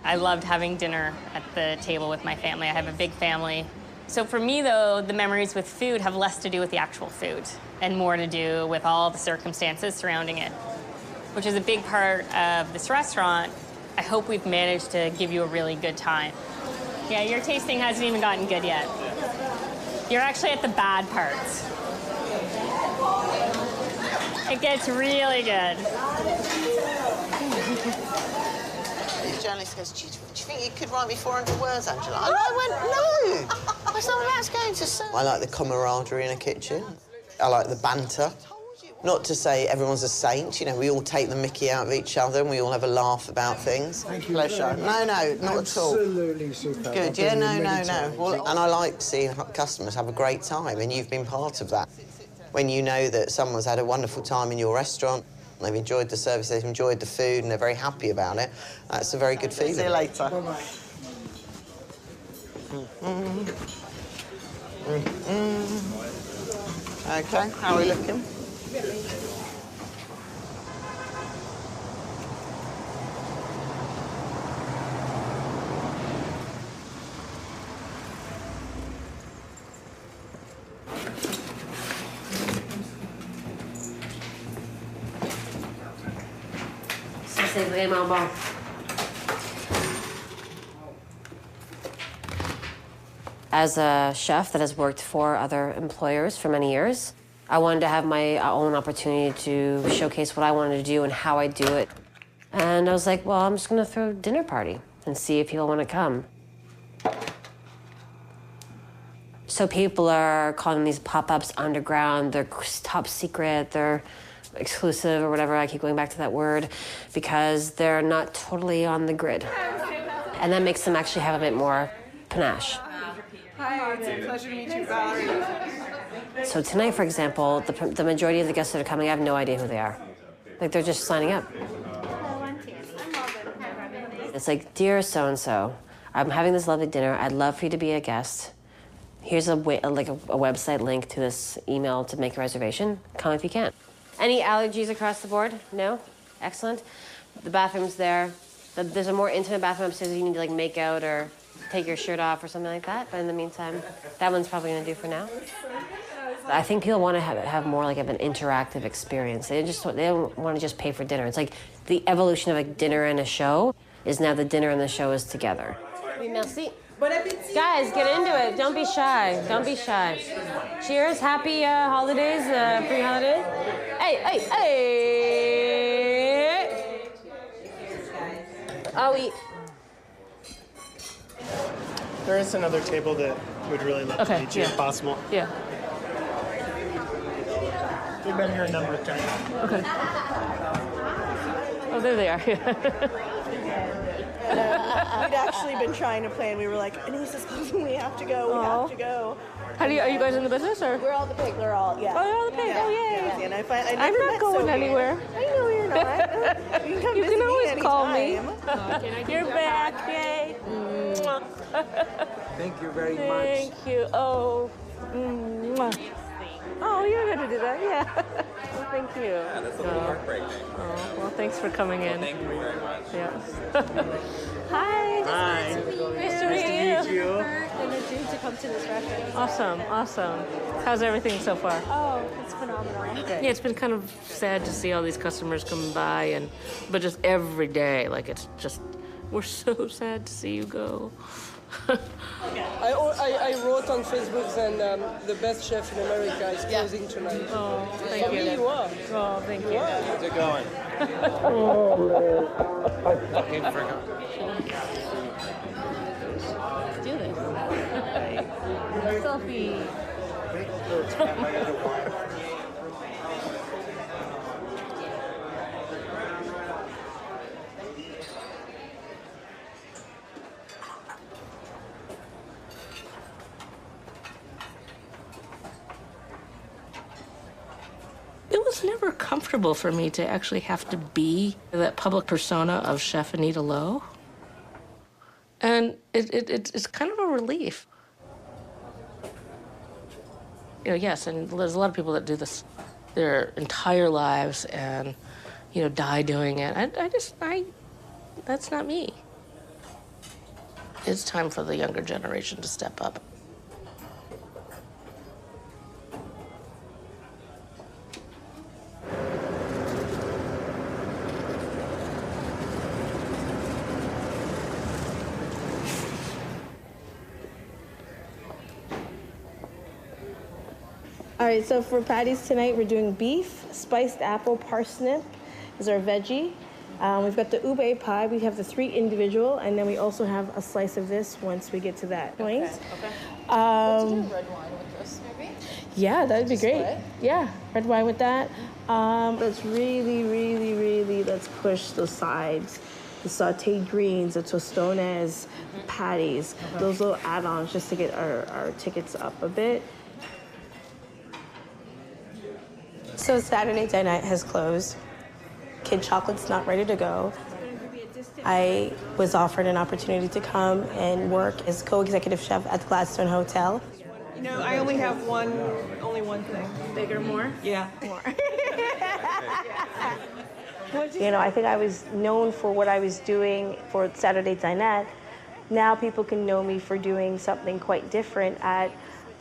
I loved having dinner at the table with my family. I have a big family. So for me, though, the memories with food have less to do with the actual food and more to do with all the circumstances surrounding it, which is a big part of this restaurant. I hope we've managed to give you a really good time. Yeah, your tasting hasn't even gotten good yet. You're actually at the bad parts. It gets really good. The journalist goes, do you think you could write me 400 words, Angela? And I went, no. I said, well, that's going to serve. I like the camaraderie in a kitchen. I like the banter. Not to say everyone's a saint, you know, we all take the mickey out of each other and we all have a laugh about things. Thank you. Pleasure. No, not at all. Absolutely super. Good, yeah, no. Well, and I like seeing customers have a great time, and you've been part of that. When you know that someone's had a wonderful time in your restaurant, they've enjoyed the service, they've enjoyed the food, and they're very happy about it, that's a very good feeling. See you later. Bye-bye. OK, how are we looking? Ça, c'est vraiment bon. As a chef that has worked for other employers for many years, I wanted to have my own opportunity to showcase what I wanted to do and how I do it. And I was like, well, I'm just gonna throw a dinner party and see if people want to come. So people are calling these pop-ups underground, they're top secret, they're exclusive or whatever, I keep going back to that word, because they're not totally on the grid. And that makes them actually have a bit more panache. Hi, it's a pleasure to meet you, Valerie. So tonight, for example, the majority of the guests that are coming, I have no idea who they are. Like, they're just signing up. It's like, dear so-and-so, I'm having this lovely dinner. I'd love for you to be a guest. Here's a website link to this email to make a reservation. Come if you can. Any allergies across the board? No? Excellent. The bathroom's there. There's a more intimate bathroom upstairs if you need to, like, make out or take your shirt off or something like that. But in the meantime, that one's probably gonna do for now. I think people want to have more like of an interactive experience. They don't want to just pay for dinner. It's like the evolution of a dinner and a show is now the dinner and the show is together. Oui, merci. Bon appétit. Guys, get into it. Don't be shy. Don't be shy. Cheers. Happy holidays, pre-holidays. Hey. Oh, oui. There is another table that would really love to meet you if possible. Yeah. We've been here a number of times. Okay. Oh, there they are. We'd actually been trying to plan. We were like, Anise is closing. We have to go. We have to go. How do you, are you guys in the business or? We're all the pig. We're all, yeah. Oh, you're all the pig. Yeah. Oh, yay. Yeah. And I I'm never not met going Sophie. anywhere. I know you're not. You can come You visit can always me call me. anytime. You're back. Yay. Mwah. Thank you very much. Thank you. Oh. Mwah. Oh, you're going to do that. Yeah. Well, thank you. Yeah, that's a little heartbreaking. Oh, well, thanks for coming in. Thank you very much. Yeah. Hi. Hi. Nice to meet you. And a dream to come to this restaurant. Awesome, awesome. How's everything so far? Oh, it's phenomenal. Yeah, it's been kind of sad to see all these customers coming by, but just every day, like it's just, we're so sad to see you go. I wrote on Facebook that the best chef in America is closing tonight. Oh, thank you. You are. Oh, thank you. How's it going? Fucking forgot. Let's do this. Selfie. It was never comfortable for me to actually have to be that public persona of Chef Anita Lowe. And it's kind of a relief. You know, yes, and there's a lot of people that do this their entire lives and, you know, die doing it. That's not me. It's time for the younger generation to step up. All right, so for patties tonight, we're doing beef, spiced apple, parsnip is our veggie. We've got the ube pie. We have the 3 individual, and then we also have a slice of this once we get to that point. Okay. Um, Let's do red wine with this, maybe? Yeah, that'd be great. Split? Yeah, red wine with that. Let's really, let's push those sides. The sauteed greens, the tostones, patties, those little add-ons just to get our tickets up a bit. So Saturday night has closed. Kid Chocolate's not ready to go. I was offered an opportunity to come and work as co-executive chef at the Gladstone Hotel. You know, I only have only one thing. Bigger, more? Yeah, more. You know, I think I was known for what I was doing for Saturday Dinette. Now people can know me for doing something quite different at,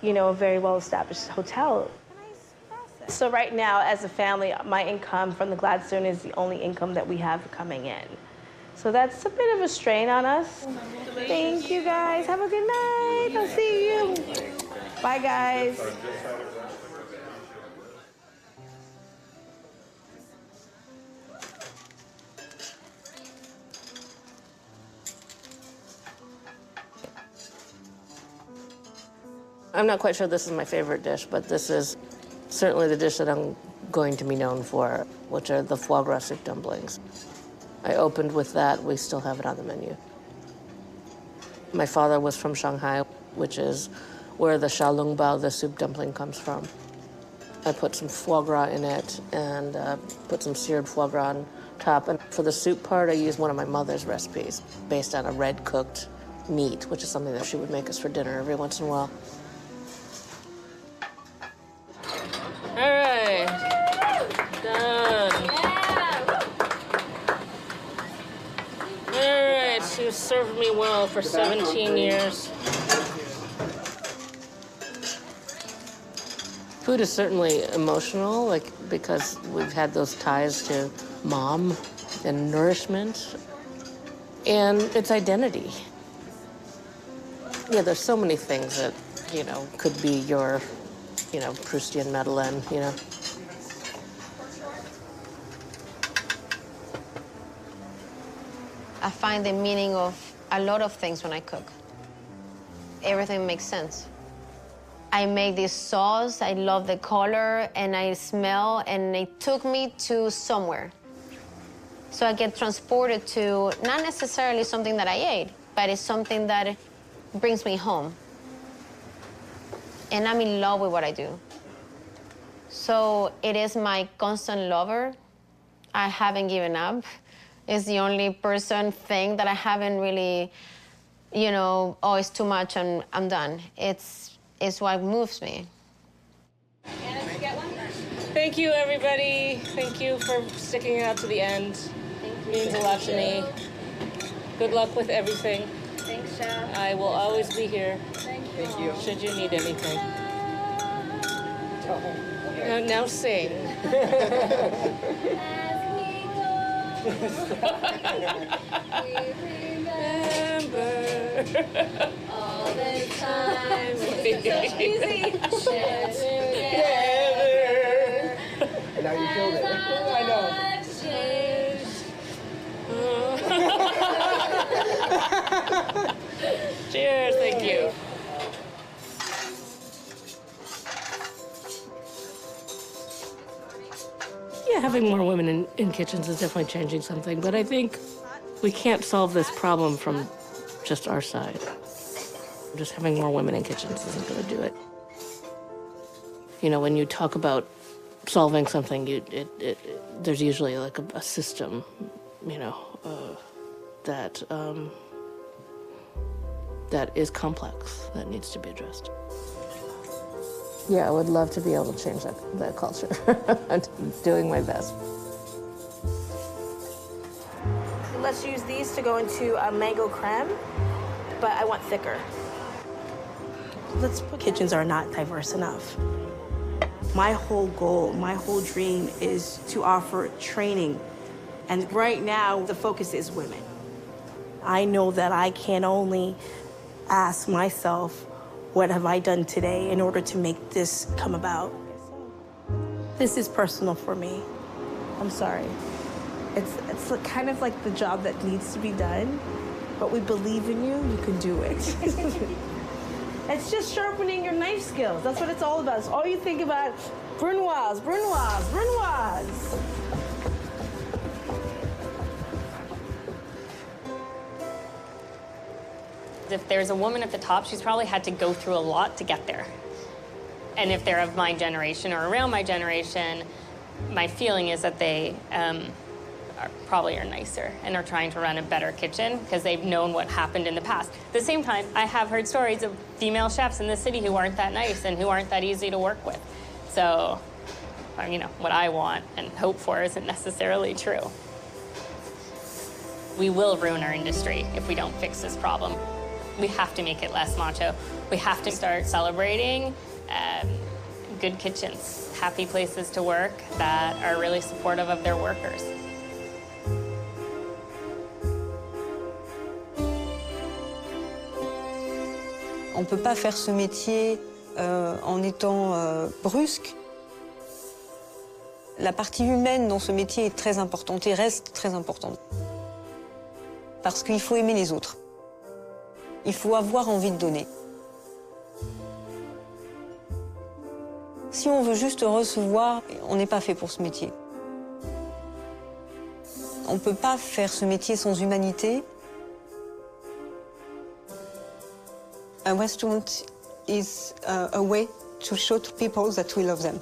you know, a very well-established hotel. So right now, as a family, my income from the Gladstone is the only income that we have coming in. So that's a bit of a strain on us. Thank you, guys. Have a good night. I'll see you. Bye, guys. I'm not quite sure this is my favorite dish, but this is certainly the dish that I'm going to be known for, which are the foie gras soup dumplings. I opened with that. We still have it on the menu. My father was from Shanghai, which is where the xiaolongbao, the soup dumpling, comes from. I put some foie gras in it and put some seared foie gras on top. And for the soup part, I used one of my mother's recipes based on a red cooked meat, which is something that she would make us for dinner every once in a while. All right, done. All right, so you served me well for 17 years. Food is certainly emotional, like, because we've had those ties to mom and nourishment, and it's identity. Yeah, there's so many things that, you know, could be your, you know, Proustian Madeleine, you know. I find the meaning of a lot of things when I cook. Everything makes sense. I make this sauce, I love the color, and I smell, and it took me to somewhere. So I get transported to not necessarily something that I ate, but it's something that brings me home. and I'm in love with what I do. So it is my constant lover. I haven't given up. It's the only thing that I haven't really, you know, oh, it's too much and I'm done. It's what moves me. Thank you, everybody. Thank you for sticking it out to the end. It means a lot to me. Good luck with everything. Thanks, Chef. I will always be here. Thank you. Should you need anything. Now sing. Remember all the time we shared together. Now you killed it. I know. Cheers, thank you. Yeah, having more women in kitchens is definitely changing something, but I think we can't solve this problem from just our side. Just having more women in kitchens isn't going to do it. You know, when you talk about solving something, there's usually like a system, you know, that is complex, that needs to be addressed. Yeah, I would love to be able to change that culture. I'm doing my best. Let's use these to go into a mango creme, but I want thicker. Kitchens are not diverse enough. My whole goal, my whole dream is to offer training. And right now, the focus is women. I know that I can only ask myself, what have I done today in order to make this come about? This is personal for me. I'm sorry. It's kind of like the job that needs to be done, but we believe in you, you can do it. It's just sharpening your knife skills. That's what it's all about. It's all you think about, brunoise, brunoise, brunoise. If there's a woman at the top, she's probably had to go through a lot to get there. And if they're of my generation or around my generation, my feeling is that they probably are nicer and are trying to run a better kitchen because they've known what happened in the past. At the same time, I have heard stories of female chefs in the city who aren't that nice and who aren't that easy to work with. So, you know, what I want and hope for isn't necessarily true. We will ruin our industry if we don't fix this problem. We have to make it less macho. We have to start celebrating good kitchens, happy places to work that are really supportive of their workers. On ne peut pas faire ce métier en étant brusque. La partie humaine dans ce métier est très importante et reste très importante. Parce qu'il faut aimer les autres. Il faut avoir envie de donner. Si on veut juste recevoir, on n'est pas fait pour ce métier. On ne peut pas faire ce métier sans humanité. A restaurant is a way to show to people that we love them.